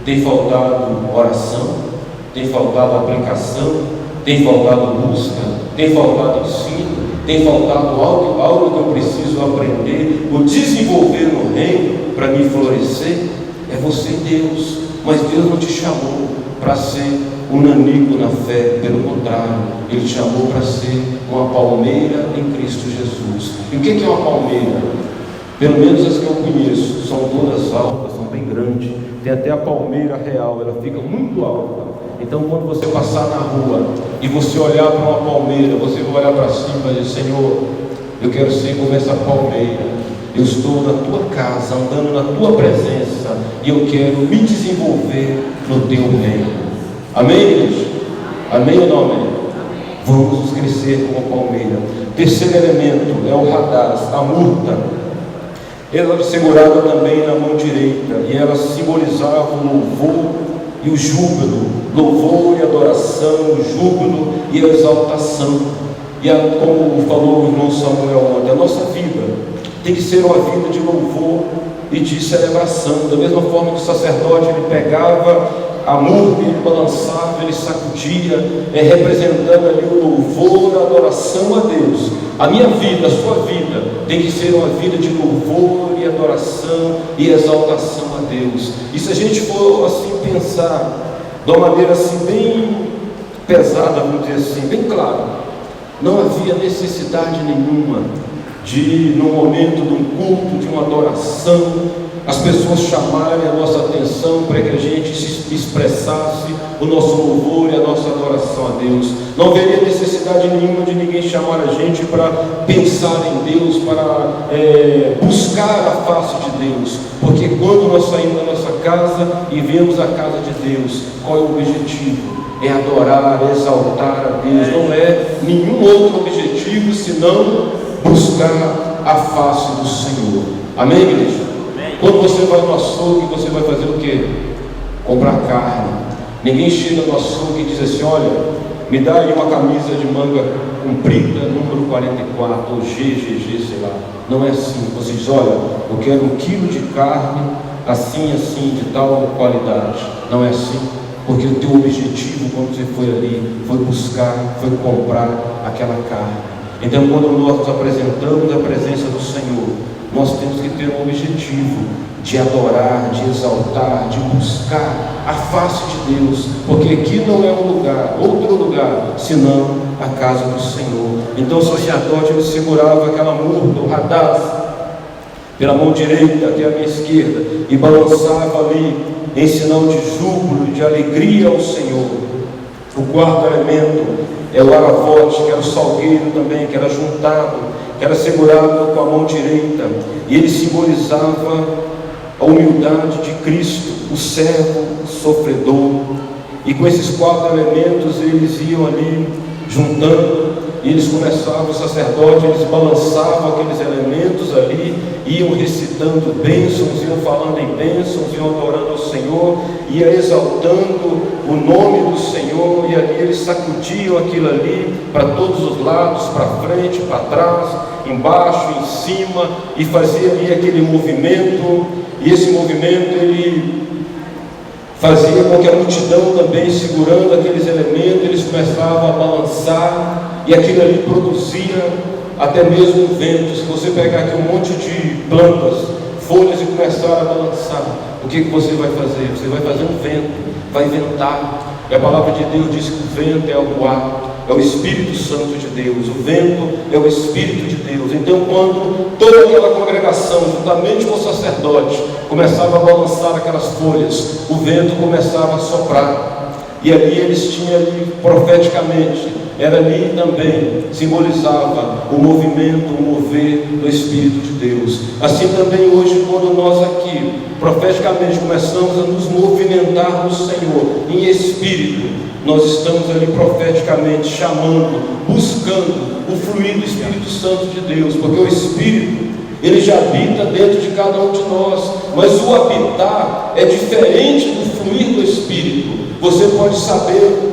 Tem faltado oração? Tem faltado aplicação? Tem faltado busca? Tem faltado ensino? Tem faltado algo que eu preciso aprender ou desenvolver no reino para me florescer? É você e Deus. Mas Deus não te chamou para ser um nanico na fé, pelo contrário, Ele te chamou para ser uma palmeira em Cristo Jesus. E o que é uma palmeira? Pelo menos as que eu conheço, são todas altas, são bem grandes. Tem até a palmeira real, ela fica muito alta. Então quando você passar na rua e você olhar para uma palmeira, você vai olhar para cima e dizer: Senhor, eu quero ser como essa palmeira. eu estou na tua casa, andando na tua presença, e eu quero me desenvolver no teu reino. Amém, igreja? Amém ou não amém? Vamos crescer como palmeira. Terceiro elemento é o radaz, a murta. Ela era segurada também na mão direita, e ela simbolizava o louvor e o júbilo, louvor e adoração, o júbilo e a exaltação. E como falou o irmão Samuel ontem, a nossa vida tem que ser uma vida de louvor e de celebração. Da mesma forma que o sacerdote ele pegava a murta, ele balançava, ele sacudia, representando ali o louvor, a adoração a Deus. A minha vida, a sua vida, tem que ser uma vida de louvor e adoração e exaltação a Deus. E se a gente for assim pensar, de uma maneira assim bem pesada, vamos dizer assim, bem clara, não havia necessidade nenhuma de, no momento de um culto, de uma adoração, as pessoas chamarem a nossa atenção para que a gente se expressasse o nosso louvor e a nossa adoração a Deus. Não haveria necessidade nenhuma de ninguém chamar a gente para pensar em Deus, para buscar a face de Deus, porque quando nós saímos da nossa casa e vemos a casa de Deus, qual é o objetivo? É adorar, é exaltar a Deus. Não é nenhum outro objetivo senão buscar a face do Senhor. Amém, igreja? Quando você vai no açougue, você vai fazer o quê? Comprar carne. Ninguém chega no açougue e diz assim: olha, me dá aí uma camisa de manga comprida, número 44, ou GGG, sei lá. Não é assim. Você diz: olha, eu quero 1 quilo de carne, assim, de tal qualidade. Não é assim. Porque o teu objetivo, quando você foi ali, foi buscar, foi comprar aquela carne. Então, quando nós nos apresentamos à presença do Senhor, nós temos que ter um objetivo de adorar, de exaltar, de buscar a face de Deus, porque aqui não é um lugar, outro lugar, senão a casa do Senhor. Então o sacerdote ele segurava aquela murta, o radaz, pela mão direita até a minha esquerda, e balançava ali em sinal de júbilo, de alegria ao Senhor. O quarto elemento é o aravote, que era o salgueiro também, que era juntado, que era segurado com a mão direita, e ele simbolizava a humildade de Cristo, o servo sofredor. E com esses quatro elementos eles iam ali juntando, e eles começavam, o sacerdote, eles balançavam aqueles elementos ali, iam recitando bênçãos, iam falando em bênçãos, iam adorando ao Senhor, iam exaltando o nome do Senhor, e ali eles sacudiam aquilo ali para todos os lados, para frente, para trás, embaixo, em cima, e fazia ali aquele movimento, e esse movimento ele fazia com que a multidão também, segurando aqueles elementos, eles começavam a balançar, e aquilo ali produzia até mesmo vento. Se você pegar aqui um monte de plantas, folhas, e começar a balançar, o que você vai fazer? Você vai fazer um vento, vai ventar. E a palavra de Deus diz que o vento é o ar, é o Espírito Santo de Deus. O vento é o Espírito de Deus. Então, quando toda aquela congregação, juntamente com o sacerdote, começava a balançar aquelas folhas, o vento começava a soprar. E ali eles tinham ali, profeticamente, era ali também, simbolizava o movimento, o mover do Espírito de Deus. Assim também hoje, quando nós aqui, profeticamente, começamos a nos movimentar no Senhor, em Espírito, nós estamos ali profeticamente chamando, buscando o fluir do Espírito Santo de Deus, porque o Espírito, ele já habita dentro de cada um de nós, mas o habitar é diferente do fluir do Espírito. Você pode saber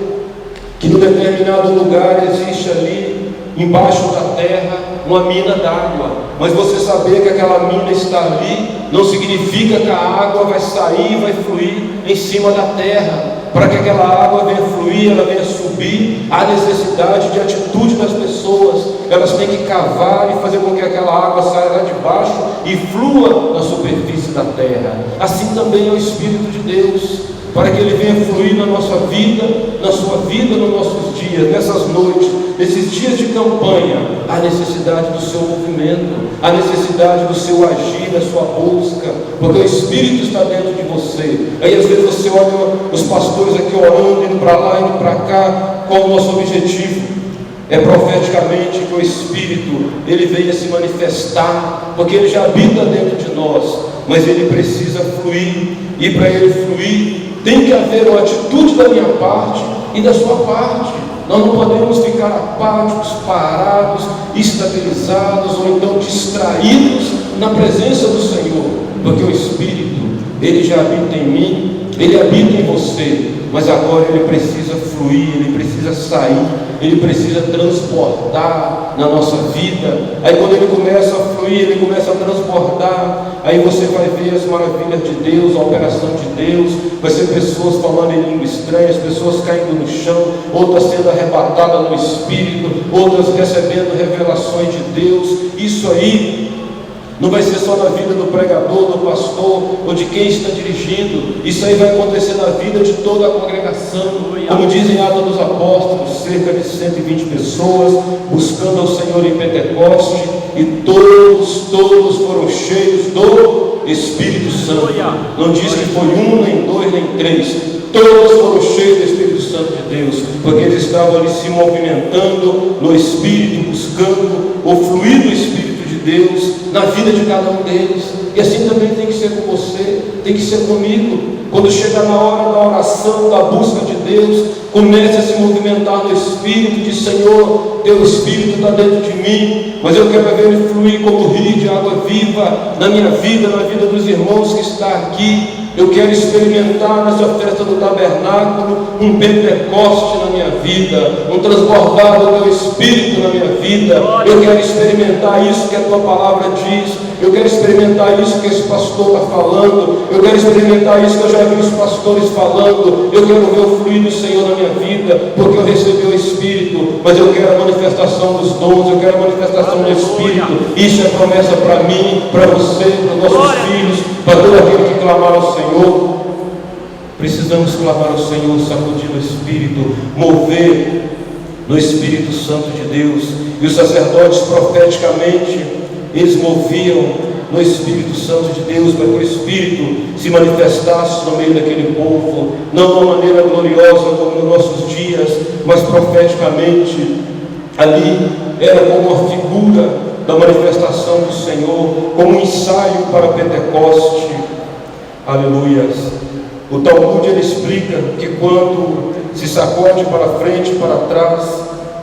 que num determinado lugar existe ali, embaixo da terra, uma mina d'água, mas você saber que aquela mina está ali, não significa que a água vai sair e vai fluir em cima da terra. Para que aquela água venha fluir, ela venha subir, há necessidade de atitude das pessoas. Elas têm que cavar e fazer com que aquela água saia lá de baixo e flua na superfície da terra. Assim também é o Espírito de Deus, para que ele venha fluir na nossa vida, na sua vida, nos nossos dias, nessas noites, nesses dias de campanha. Há necessidade do seu movimento, há necessidade do seu agir, da sua busca, porque o Espírito está dentro de você. Aí às vezes você olha os pastores aqui orando, indo para lá, indo para cá. Qual o nosso objetivo? É profeticamente que o Espírito, ele venha se manifestar, porque ele já habita dentro de nós, mas ele precisa fluir, e para ele fluir, tem que haver uma atitude da minha parte e da sua parte. Nós não podemos ficar apáticos, parados, estabilizados ou então distraídos na presença do Senhor, porque o Espírito, ele já habita em mim, ele habita em você, mas agora ele precisa fluir, ele precisa sair, ele precisa transbordar na nossa vida. Aí quando ele começa a fluir, ele começa a transbordar, aí você vai ver as maravilhas de Deus, a operação de Deus. Vai ser pessoas falando em língua estranha, pessoas caindo no chão, outras sendo arrebatadas no Espírito, outras recebendo revelações de Deus. Isso aí não vai ser só na vida do pregador, do pastor ou de quem está dirigindo. Isso aí vai acontecer na vida de toda a congregação. Como dizem Atos dos Apóstolos, cerca de 120 pessoas buscando ao Senhor em Pentecoste, e todos foram cheios do Espírito Santo. Não diz que foi um, nem dois, nem três. Todos foram cheios do Espírito Santo de Deus, porque eles estavam ali se movimentando no Espírito, buscando o fluir do Espírito de Deus na vida de cada um deles. E assim também tem que ser com você, tem que ser comigo. Quando chegar na hora da oração, da busca de Deus, comece a se movimentar no Espírito, diz: Senhor, teu Espírito está dentro de mim, mas eu quero ver ele fluir como rio de água viva na minha vida, na vida dos irmãos que está aqui. Eu quero experimentar nessa festa do tabernáculo um Pentecoste na minha vida, um transbordar do teu Espírito na minha vida. Eu quero experimentar isso que a tua palavra diz. Eu quero experimentar isso que esse pastor está falando. Eu quero experimentar isso que eu já vi os pastores falando. Eu quero ver o fluir do Senhor na minha vida, porque eu recebi o Espírito, mas eu quero a manifestação dos dons, eu quero a manifestação do Espírito. Isso é promessa para mim, para você, para os nossos filhos, para todo aquele que clamar ao Senhor. Precisamos clamar ao Senhor, sacudir o Espírito, mover no Espírito Santo de Deus. E os sacerdotes profeticamente, eles moviam no Espírito Santo de Deus, para que o Espírito se manifestasse no meio daquele povo, não de uma maneira gloriosa como nos nossos dias, mas profeticamente. Ali era como uma figura da manifestação do Senhor, como um ensaio para Pentecoste. Aleluias. O Talmud, ele explica que quando se sacode para frente e para trás,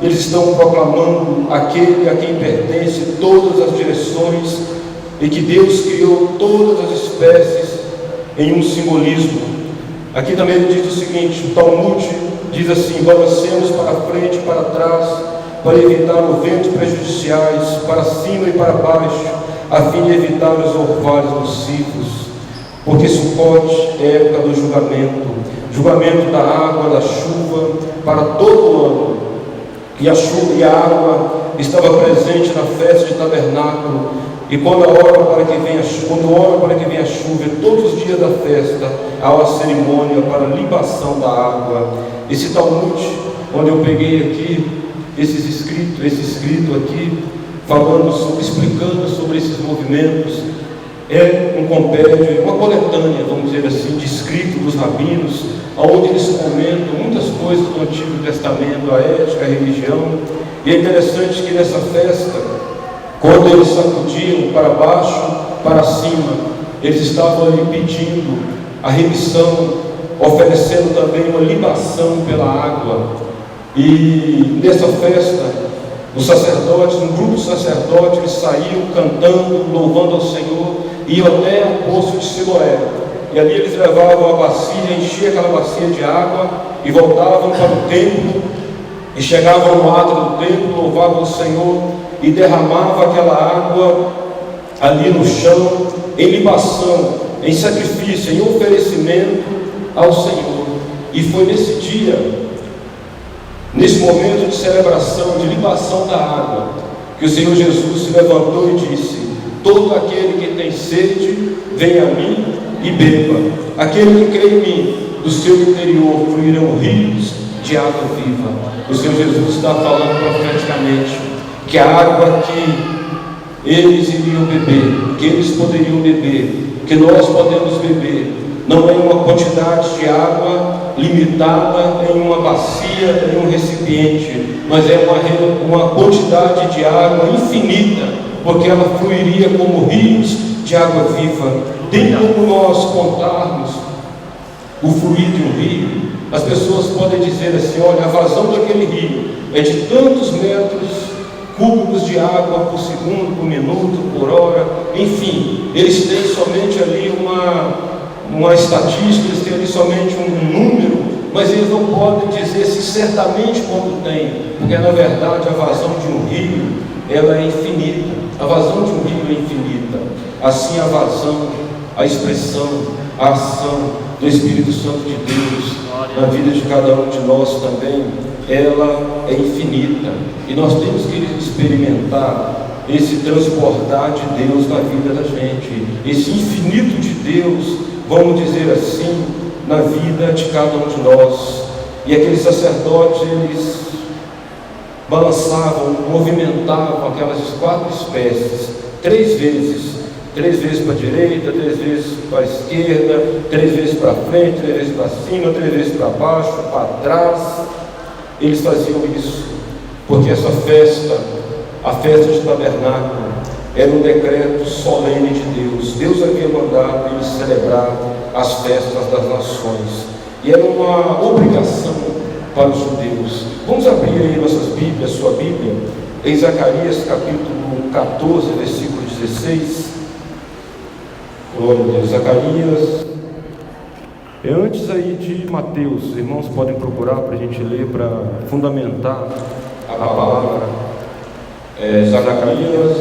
eles estão proclamando aquele a quem pertence todas as direções, e que Deus criou todas as espécies em um simbolismo. Aqui também ele diz o seguinte: o Talmud diz assim: balancemos para frente e para trás, para evitar os ventos prejudiciais, para cima e para baixo, a fim de evitar os orvalhos nocivos. Porque Sucote é época do julgamento da água, da chuva, para todo o ano. E a chuva e a água estava presente na festa de tabernáculo. E quando ora para que venha a chuva, todos os dias da festa, há uma cerimônia para a libação da água. Esse Talmud, onde eu peguei aqui, esse escrito aqui, explicando sobre esses movimentos, é um compêndio, uma coletânea, vamos dizer assim, de escritos dos rabinos, onde eles comentam muitas coisas do Antigo Testamento, a ética, a religião. E é interessante que nessa festa, quando eles sacudiam para baixo, para cima, eles estavam ali pedindo a remissão, oferecendo também uma libação pela água. E nessa festa, os sacerdotes, um grupo de sacerdotes, eles saíam cantando, louvando ao Senhor, iam até o poço de Siloé, e ali eles levavam a bacia, enchiam aquela bacia de água, e voltavam para o templo, e chegavam no ato do templo, louvavam o Senhor, e derramavam aquela água ali no chão, em libação, em sacrifício, em oferecimento ao Senhor. E foi nesse dia, nesse momento de celebração, de libação da água, que o Senhor Jesus se levantou e disse: todo aquele que tem sede, venha a mim e beba. Aquele que crê em mim, do seu interior fluirão rios de água viva. O Senhor Jesus está falando profeticamente que a água que eles iriam beber, que eles poderiam beber, que nós podemos beber, não é uma quantidade de água limitada em uma bacia, em um recipiente, mas é uma quantidade de água infinita, porque ela fluiria como rios de água viva. Tem como nós contarmos o fluir de um rio? As pessoas podem dizer assim: olha, a vazão daquele rio é de tantos metros cúbicos de água por segundo, por minuto, por hora, enfim, eles têm somente ali uma estatística, eles têm ali somente um número, mas eles não podem dizer se certamente quando tem, porque na verdade a vazão de um rio, ela é infinita, a vazão de um rio é infinita. Assim a vazão, a expressão, a ação do Espírito Santo de Deus na vida de cada um de nós também, ela é infinita, e nós temos que experimentar esse transbordar de Deus na vida da gente, esse infinito de Deus, vamos dizer assim, na vida de cada um de nós. E aqueles sacerdotes, eles balançavam, movimentavam aquelas 4 espécies, 3 vezes para a direita, 3 vezes para a esquerda, 3 vezes para frente, 3 vezes para cima, 3 vezes para baixo, para trás. Eles faziam isso, porque essa festa, a festa de tabernáculo, era um decreto solene de Deus. Deus havia mandado eles celebrar as festas das nações, e era uma obrigação para os judeus. Vamos abrir aí nossas Bíblias, sua Bíblia, em Zacarias capítulo 14, versículo 16. Glória a Deus. Zacarias é antes aí de Mateus. Os irmãos podem procurar para a gente ler, para fundamentar a palavra. Zacarias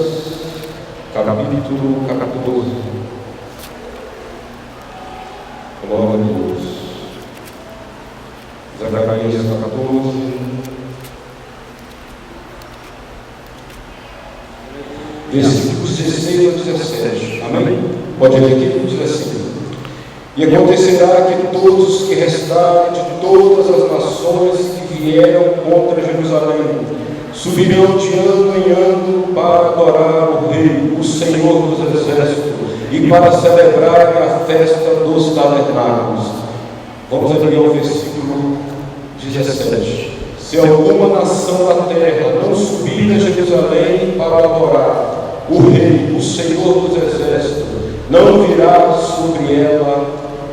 capítulo 14. Glória a Deus. Zacarias 14. Versículos 16 a 17. Amém? Pode ler aqui, diz assim: e acontecerá que todos os que restarem de todas as nações que vieram contra Jerusalém subirão de ano em ano para adorar o Rei, o Senhor dos Exércitos, e para celebrar a festa dos tabernáculos. Vamos ali ao versículo 17. Se alguma nação da terra não subir a Jerusalém para adorar o Rei, o Senhor dos Exércitos, não virá sobre ela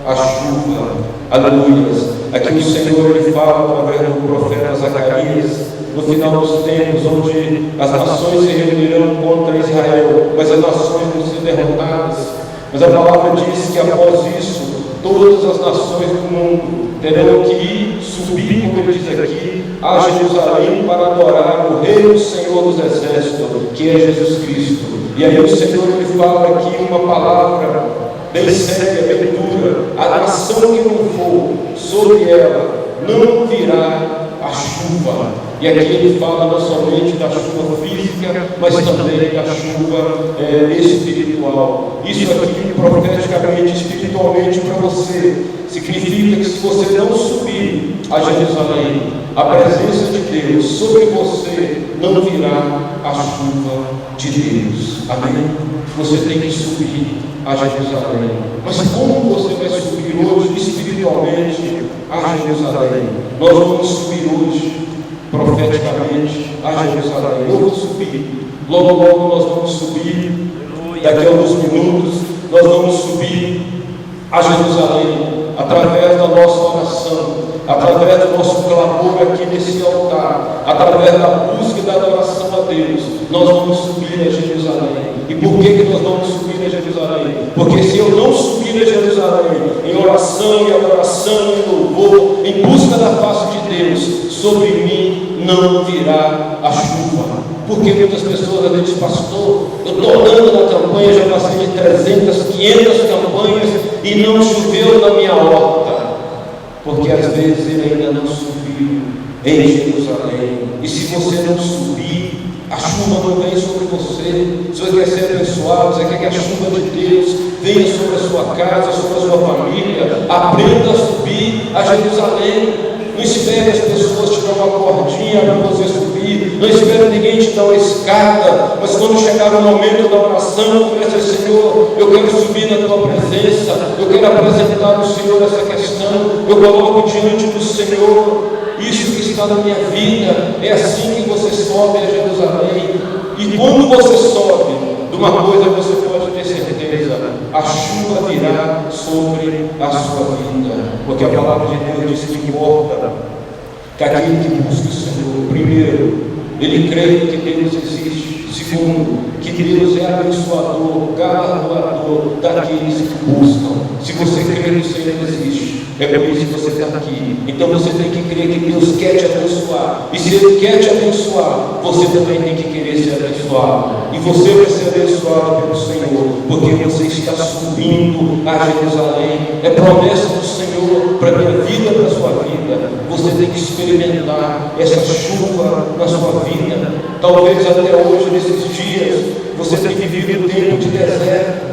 a chuva. Aleluias. Aqui o Senhor ele fala através do profeta Zacarias, no final dos tempos, onde as nações se reunirão contra Israel, mas as nações vão ser derrotadas. Mas a palavra diz que após isso, todas as nações do mundo terão que subir, como ele diz aqui, a Jerusalém para adorar o Rei, o Senhor dos Exércitos, que é Jesus Cristo. E aí o Senhor ele fala aqui uma palavra bem séria, bem dura: a nação que não for sobre ela não virá a chuva. E aqui ele fala não somente da chuva física, mas também da chuva espiritual. Isso aqui, profeticamente, espiritualmente para você, significa que se você não subir a Jerusalém, a presença de Deus sobre você não virá a chuva de Deus. Amém? Você tem que subir a Jerusalém. Mas como você vai subir hoje espiritualmente a Jerusalém? Nós vamos subir hoje profeticamente a Jerusalém. Eu vou subir, logo nós vamos subir, daqui a alguns minutos nós vamos subir a Jerusalém, através da nossa oração, através do nosso clamor aqui nesse altar, através da busca e da adoração a Deus, nós vamos subir a Jerusalém. E por que nós vamos subir a Jerusalém? Porque se eu não subir a Jerusalém em oração e adoração e louvor, em busca da face de Deus, sobre mim não virá a chuva. Porque muitas pessoas às vezes dizem: pastor, eu estou orando na campanha, já passei de 300, 500 campanhas e não choveu na minha horta. Porque às vezes ele ainda não subiu em Jerusalém. E se você não subir, a chuva não vem sobre você. Se você quer ser abençoado, você quer que a chuva de Deus venha sobre a sua casa, sobre a sua família, aprenda a subir a Jerusalém. Não espere as pessoas te dar uma cordinha para você subir. Não espere ninguém te lentidão à escada, mas quando chegar o momento da oração, comece, Senhor, eu quero subir na tua presença, eu quero apresentar ao Senhor essa questão, eu coloco diante do Senhor isso que está na minha vida. É assim que você sobe a Jerusalém. E quando você sobe, de uma coisa você pode ter certeza: a chuva virá sobre a sua vida, porque a palavra de Deus diz que importa que aquele que busca o Senhor, primeiro, ele crê que Deus existe; segundo, que Deus é abençoador, galardoador daqueles que buscam. Se você crê que o Senhor existe, é por isso que você está aqui. Então você tem que crer que Deus quer te abençoar, e se Ele quer te abençoar, você também tem que querer ser abençoado, e você vai ser abençoado pelo Senhor, porque você está subindo a Jerusalém. É promessa do Senhor para a minha vida, para a sua vida. Você tem que experimentar essa chuva na sua vida. Talvez até hoje, nesses dias, você tenha vivido tempo de deserto,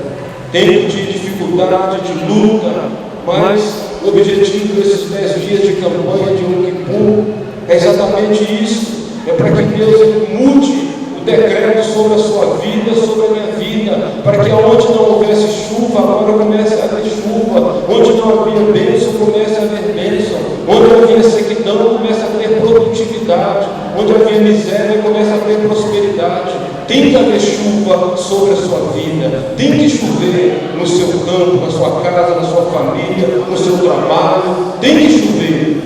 tempo de dificuldade, de luta, mas o objetivo desses 10 dias de campanha de Yom Kippur é exatamente isso: é para que Deus mude o decreto sobre a sua vida, sobre a minha vida, para que onde não houvesse chuva, agora comece a haver chuva; onde não havia bênção, comece a haver bênção; onde havia sequidão, comece a ter produtividade; onde havia miséria, comece a ter prosperidade. Tem que haver chuva sobre a sua vida, tem que chover no seu campo, na sua casa, na sua família, no seu trabalho, tem que chover.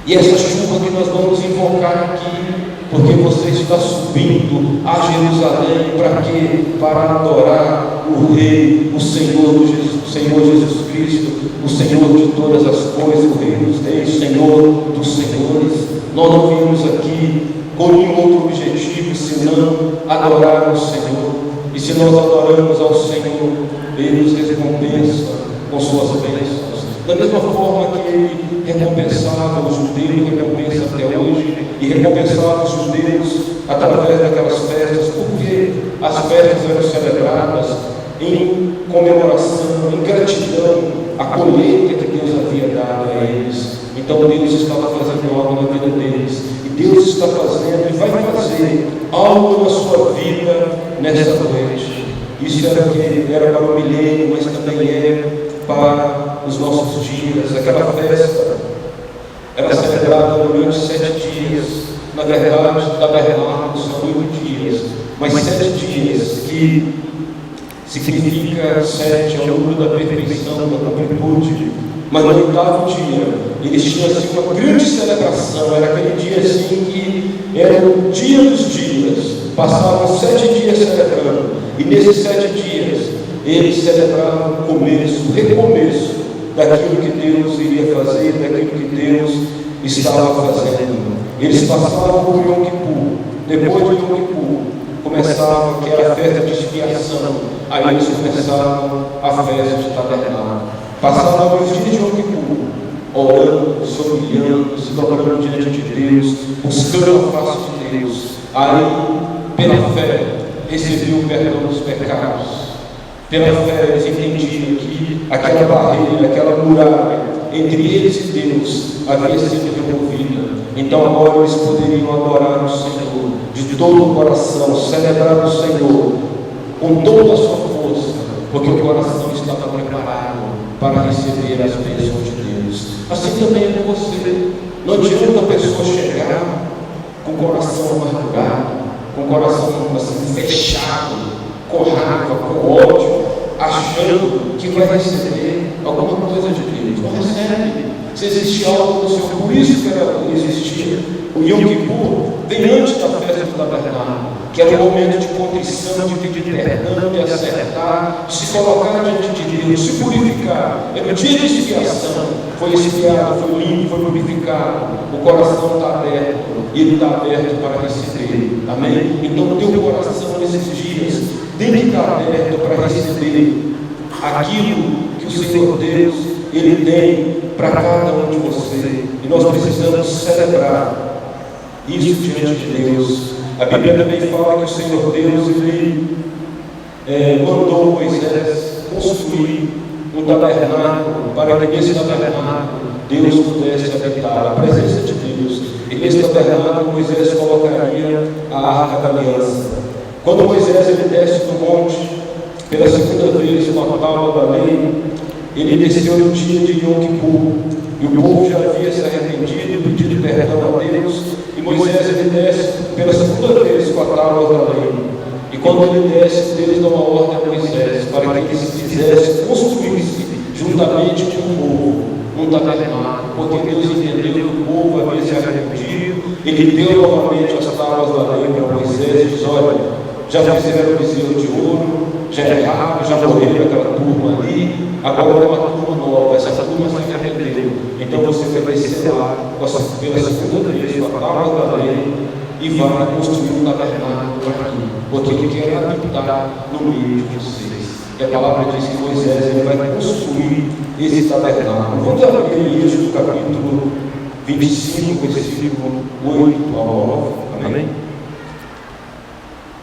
E essa chuva que nós vamos invocar aqui, porque você está subindo a Jerusalém para quê? Para adorar o Rei, o Senhor Jesus Cristo, o Senhor de todas as coisas, o Rei dos Reis, Senhor dos Senhores. Nós não viemos aqui com nenhum outro objetivo senão adorar o Senhor. E se nós adoramos ao Senhor, Ele nos recompensa com suas bênçãos. Da mesma forma que Ele recompensava os judeus, recompensa até hoje, e recompensava os judeus através daquelas festas, porque as festas eram celebradas em comemoração, em gratidão à colheita que Deus havia dado a eles. Então Deus estava fazendo algo na vida deles, e Deus está fazendo e vai fazer algo na sua vida nesta noite. Isso era para o milênio, mas também é para os nossos dias. Aquela festa era celebrada durante 7 dias. Na verdade, tabernáculo são 8 dias, mas 7 dias, que significa 7, é o número da perfeição, da completude. Mas no 8º dia, eles tinham assim uma grande celebração. Era aquele dia assim que era o dia dos dias. Passavam 7 dias celebrando, e nesses 7 dias eles celebravam o começo, o recomeço daquilo que Deus iria fazer, daquilo que Deus estava fazendo. Eles passavam por Yom Kippur. Depois de Yom Kippur começava aquela festa de expiação. Aí eles começavam a festa de tabernáculo. Passavam os dias de Yom Kippur orando, se humilhando, se dobrando diante de Deus, buscando a face de Deus. Aí, pela fé, recebiam o perdão dos pecados. Pela fé, eles entendiam que aquela barreira, aquela muralha entre eles e Deus havia sido removida. Então agora eles poderiam adorar o Senhor de todo o coração, celebrar o Senhor com toda a sua força, porque o coração estava preparado para receber as bênçãos de Deus. Assim também é com você. Não adianta a pessoa chegar com o coração amargurado, com o coração assim, fechado, com raiva, com ódio, achando que vai receber alguma coisa de Deus. Não recebe. Se existe algo no Senhor, por isso que ela existia. O Yom Kippur vem antes da festa do tabernáculo, que era um momento de contrição, de pedir perdão, de acertar, de se colocar diante de Deus, de se purificar. Era o dia de expiação. Foi expiado, foi limpo, foi purificado. O coração está aberto, e ele está aberto para receber. Amém? Então o teu coração nesses dias tem que estar aberto para receber aquilo que o Senhor Deus Ele tem para cada um de você. E nós precisamos celebrar isso diante de Deus. A Bíblia também fala que o Senhor Deus Ele mandou Moisés construir um tabernáculo, para que nesse tabernáculo Deus pudesse habitar, a presença de Deus. E nesse tabernáculo Moisés colocaria a arca da aliança. Quando Moisés ele desce do monte, pela segunda vez com a tábua da lei, ele desceu no dia de Yom Kippur, e o povo já havia se arrependido e pedido perdão a Deus, e Moisés ele desce pela segunda vez com a tábua da lei. E quando ele desce, Deus dá uma ordem a Moisés para que ele se fizesse, construísse juntamente com o povo um tabernáculo, porque Deus entendeu que o povo havia se arrependido. Ele deu novamente as tábuas da lei para Moisés e diz: olha, já fizeram o bezerro de ouro, já erraram, já morreram aquela turma ali, agora é uma turma nova, essa turma se arrependeu. Então você vai selar pela segunda vez com a tábua da lei e vai construir um tabernáculo aqui, porque ele quer habitar no meio de vocês. E a palavra diz que Moisés ele vai construir esse tabernáculo. Vamos abrir em Êxodo capítulo 25, versículo 8 ao 9. Amém?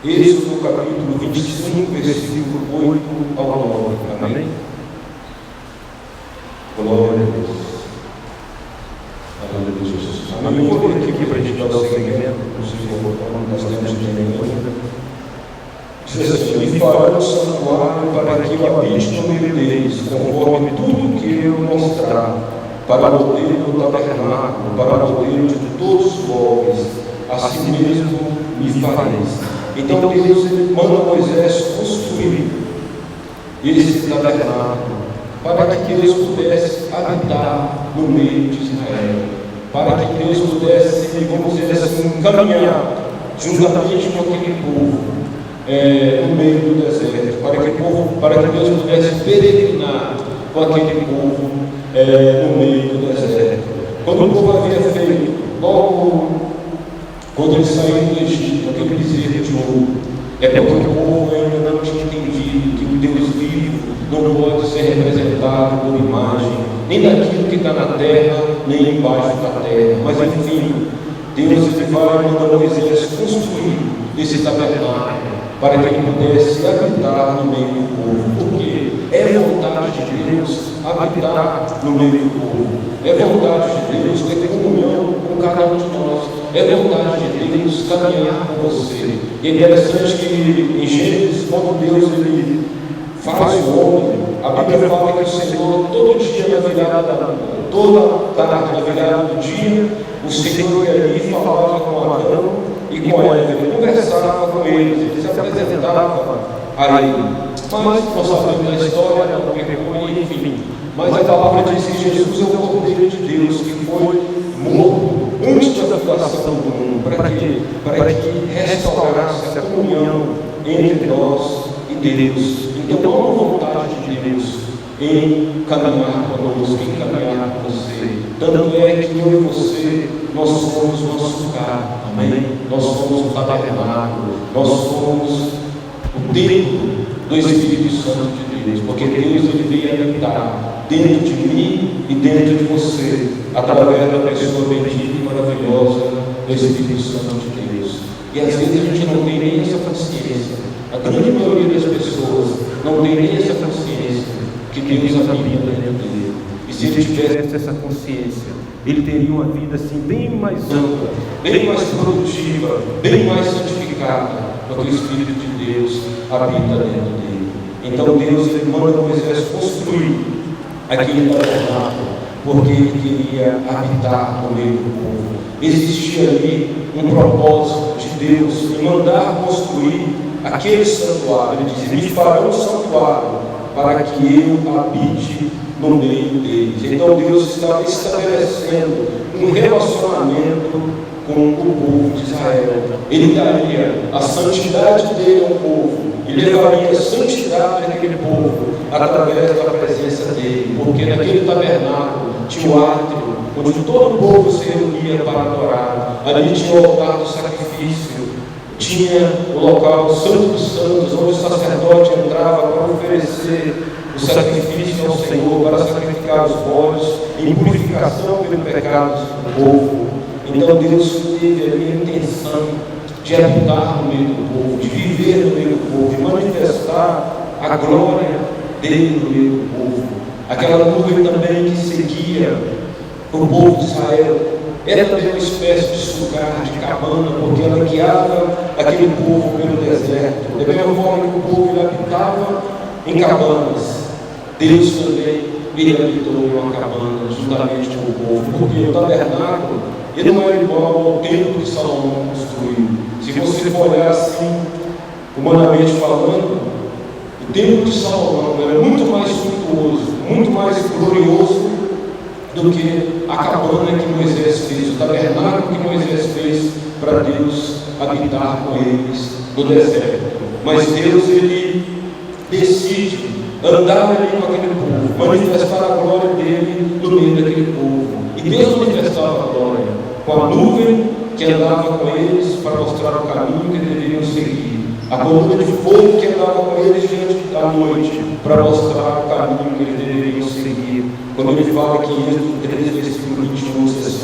Êxodo capítulo 25, versículo 8 ao 9. Amém? Glória a Deus. Glória a Deus, Jesus. Amém. Eu vou ler aqui para a gente dar o segmento. Não sei se nós temos de tempo ainda. Diz assim: e fará um santuário para que eu habite no meio deles, conforme tudo que eu mostrar, para o modelo do tabernáculo, para o modelo de todos os móveis, assim mesmo me fareis. Então Deus manda Moisés construir esse tabernáculo, para que Deus pudesse habitar no meio de Israel, para que Deus pudesse, vamos dizer assim, caminhar juntamente com aquele povo no meio do deserto, para que Deus pudesse peregrinar com aquele povo no meio do deserto. Quando o povo havia feito, logo quando eles saíram do Egito, aquele bezerro de ouro, é porque o povo ainda não tinha entendido que o Deus vivo não pode ser representado por imagem, nem daquilo que está na terra, nem embaixo da terra. Mas enfim, Deus vai mandar Moisés construir esse tabernáculo para que ele pudesse habitar no meio do povo, porque é vontade de Deus habitar no meio do povo, é vontade de Deus ter comunhão com cada um de nós, é vontade de Deus caminhar com você. E é interessante que em Gênesis, quando Deus ele faz o homem, a Bíblia fala que o Senhor, todo dia na virada, toda tarde na virada do dia, o Senhor ia ali e falava com Adão e com Eva, ele conversava com eles, ele se apresentava a ele. Mas nós sabemos da história, não pecou, enfim. Mas a palavra diz que Jesus é o Cordeiro de Deus que foi morto antes da fundação do mundo. Para quê? Para que restaurasse a comunhão entre nós e Deus. Então, há uma vontade de Deus em caminhar conosco, em caminhar com você. Tanto é que eu e você, nós somos o nosso carro. Amém? Nós somos o tabernáculo, nós somos o templo do Espírito Santo de Deus, porque Deus ele veio habitar dentro de mim e dentro de você, através da pessoa bendita e maravilhosa do Espírito Santo de Deus. E às vezes a gente não tem nem essa consciência, a grande maioria das pessoas não tem nem essa consciência que Deus habita dentro dele. E se ele tivesse essa consciência, ele teria uma vida assim bem mais ampla, bem mais produtiva, bem mais santificada, porque o Espírito de Deus habita dentro dele. Então Deus ele manda Moisés construir aquele tabernáculo, porque ele queria habitar no meio do povo. Existia ali um propósito de Deus em mandar construir aquele santuário. Ele diz: me farão um santuário para que eu habite no meio deles. Então Deus estava estabelecendo um relacionamento com o povo de Israel. Ele daria a santidade dele ao povo e levaria a santidade daquele povo através da presença dele, porque naquele tabernáculo tinha o átrio onde todo o povo se reunia para adorar. Ali tinha o altar do sacrifício, tinha o local Santo dos Santos, onde o sacerdote entrava para oferecer o sacrifício ao Senhor, para sacrificar os bodes em purificação pelo pecado do povo. Então Deus teve ali a intenção de habitar no meio do povo, de viver no meio do povo, de manifestar a glória dele no meio do povo. Aquela nuvem também que seguia o povo de Israel era também uma espécie de sugar, de cabana, porque ela guiava aquele povo pelo deserto. Da mesma forma que o povo habitava em cabanas, Deus também habitou em uma cabana juntamente com o povo, porque o tabernáculo ele não era igual ao templo que Salomão construiu. Se você for olhar assim, humanamente falando, o templo de Salomão era muito mais suntuoso, muito mais glorioso do que a cabana que Moisés fez, o tabernáculo que Moisés fez para Deus habitar com eles no deserto. Mas Deus, ele decide andar ali com aquele povo, manifestar a glória dele no meio daquele povo. E Deus manifestava a glória com a nuvem que andava com eles para mostrar o caminho que deveriam seguir, a coluna de fogo que andava com eles diante da noite para mostrar o caminho que eles deveriam seguir. Quando ele fala aqui em Êxodo 13, versículo 21, diz assim: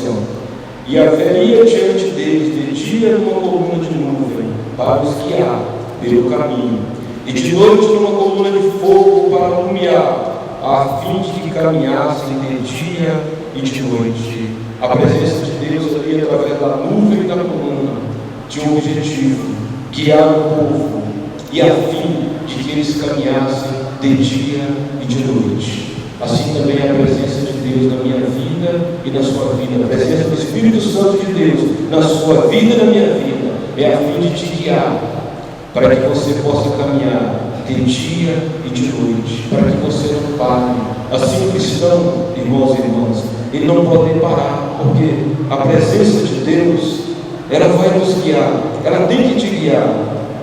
e haveria diante deles de dia uma coluna de nuvem para os guiar pelo caminho, e de noite uma coluna de fogo para iluminar, a fim de que caminhassem de dia e de noite. A presença de Deus ali, através da nuvem e da coluna, tinha um objetivo: guiar o povo, e a fim de que eles caminhassem de dia e de noite. Assim também é a presença de Deus na minha vida e na sua vida. A presença do Espírito Santo de Deus na sua vida e na minha vida é a fim de te guiar, para que você possa caminhar de dia e de noite, para que você não pare. Assim o cristão, irmãos e irmãs, ele não pode parar, porque a presença de Deus, ela vai nos guiar, ela tem que te guiar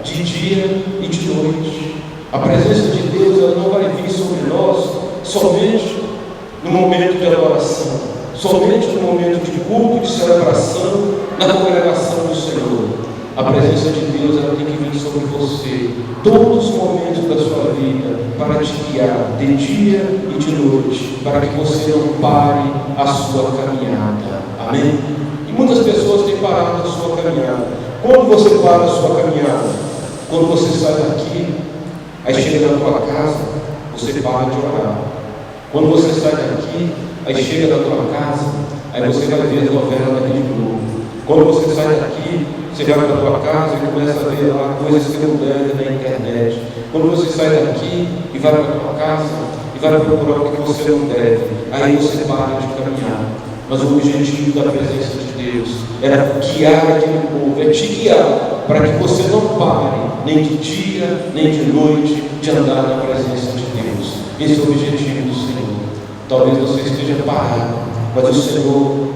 de dia e de noite. A presença de Deus, ela não vai vir sobre nós somente no momento de adoração, somente no momento de culto, de celebração, na congregação do Senhor. A presença de Deus, ela tem que vir sobre você todos os momentos da sua vida, para te guiar de dia e de noite, para que você não pare a sua caminhada. Amém? E muitas pessoas têm parado a sua caminhada. Quando você para a sua caminhada? Quando você sai daqui, aí chega na tua casa, você para de orar. Quando você sai daqui, aí chega na tua casa, aí você vai ver a novela da Rede Globo. Quando você sai daqui, você vai para a tua casa e começa a ver lá coisas que não devem na internet. Quando você sai daqui e vai para a tua casa e vai procurar o que você não deve, aí você para de caminhar. Mas o objetivo da presença de Deus era guiar aquele povo, é te guiar, para que você não pare, nem de dia, nem de noite, de andar na presença de Deus. Esse é o objetivo do Senhor. Talvez você esteja parado, mas o Senhor,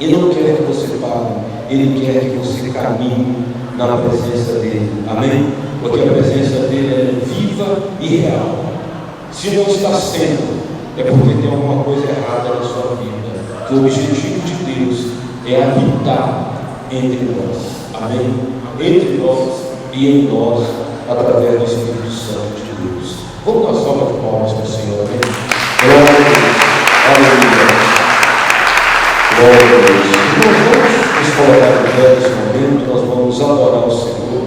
Ele não quer que você pare, Ele quer que você caminhe na presença dEle. Amém? Porque a presença dEle é viva e real. Se não está sendo, é porque tem alguma coisa errada na sua vida. O objetivo de Deus é habitar entre nós. Amém? Entre nós e em nós, através do Espírito Santo de Deus. Vamos dar uma salva de palmas para o Senhor. Amém? Glória a Deus. Aleluia. Glória a Deus. Nós vamos nos colocar em pé nesse momento, nós vamos adorar o Senhor.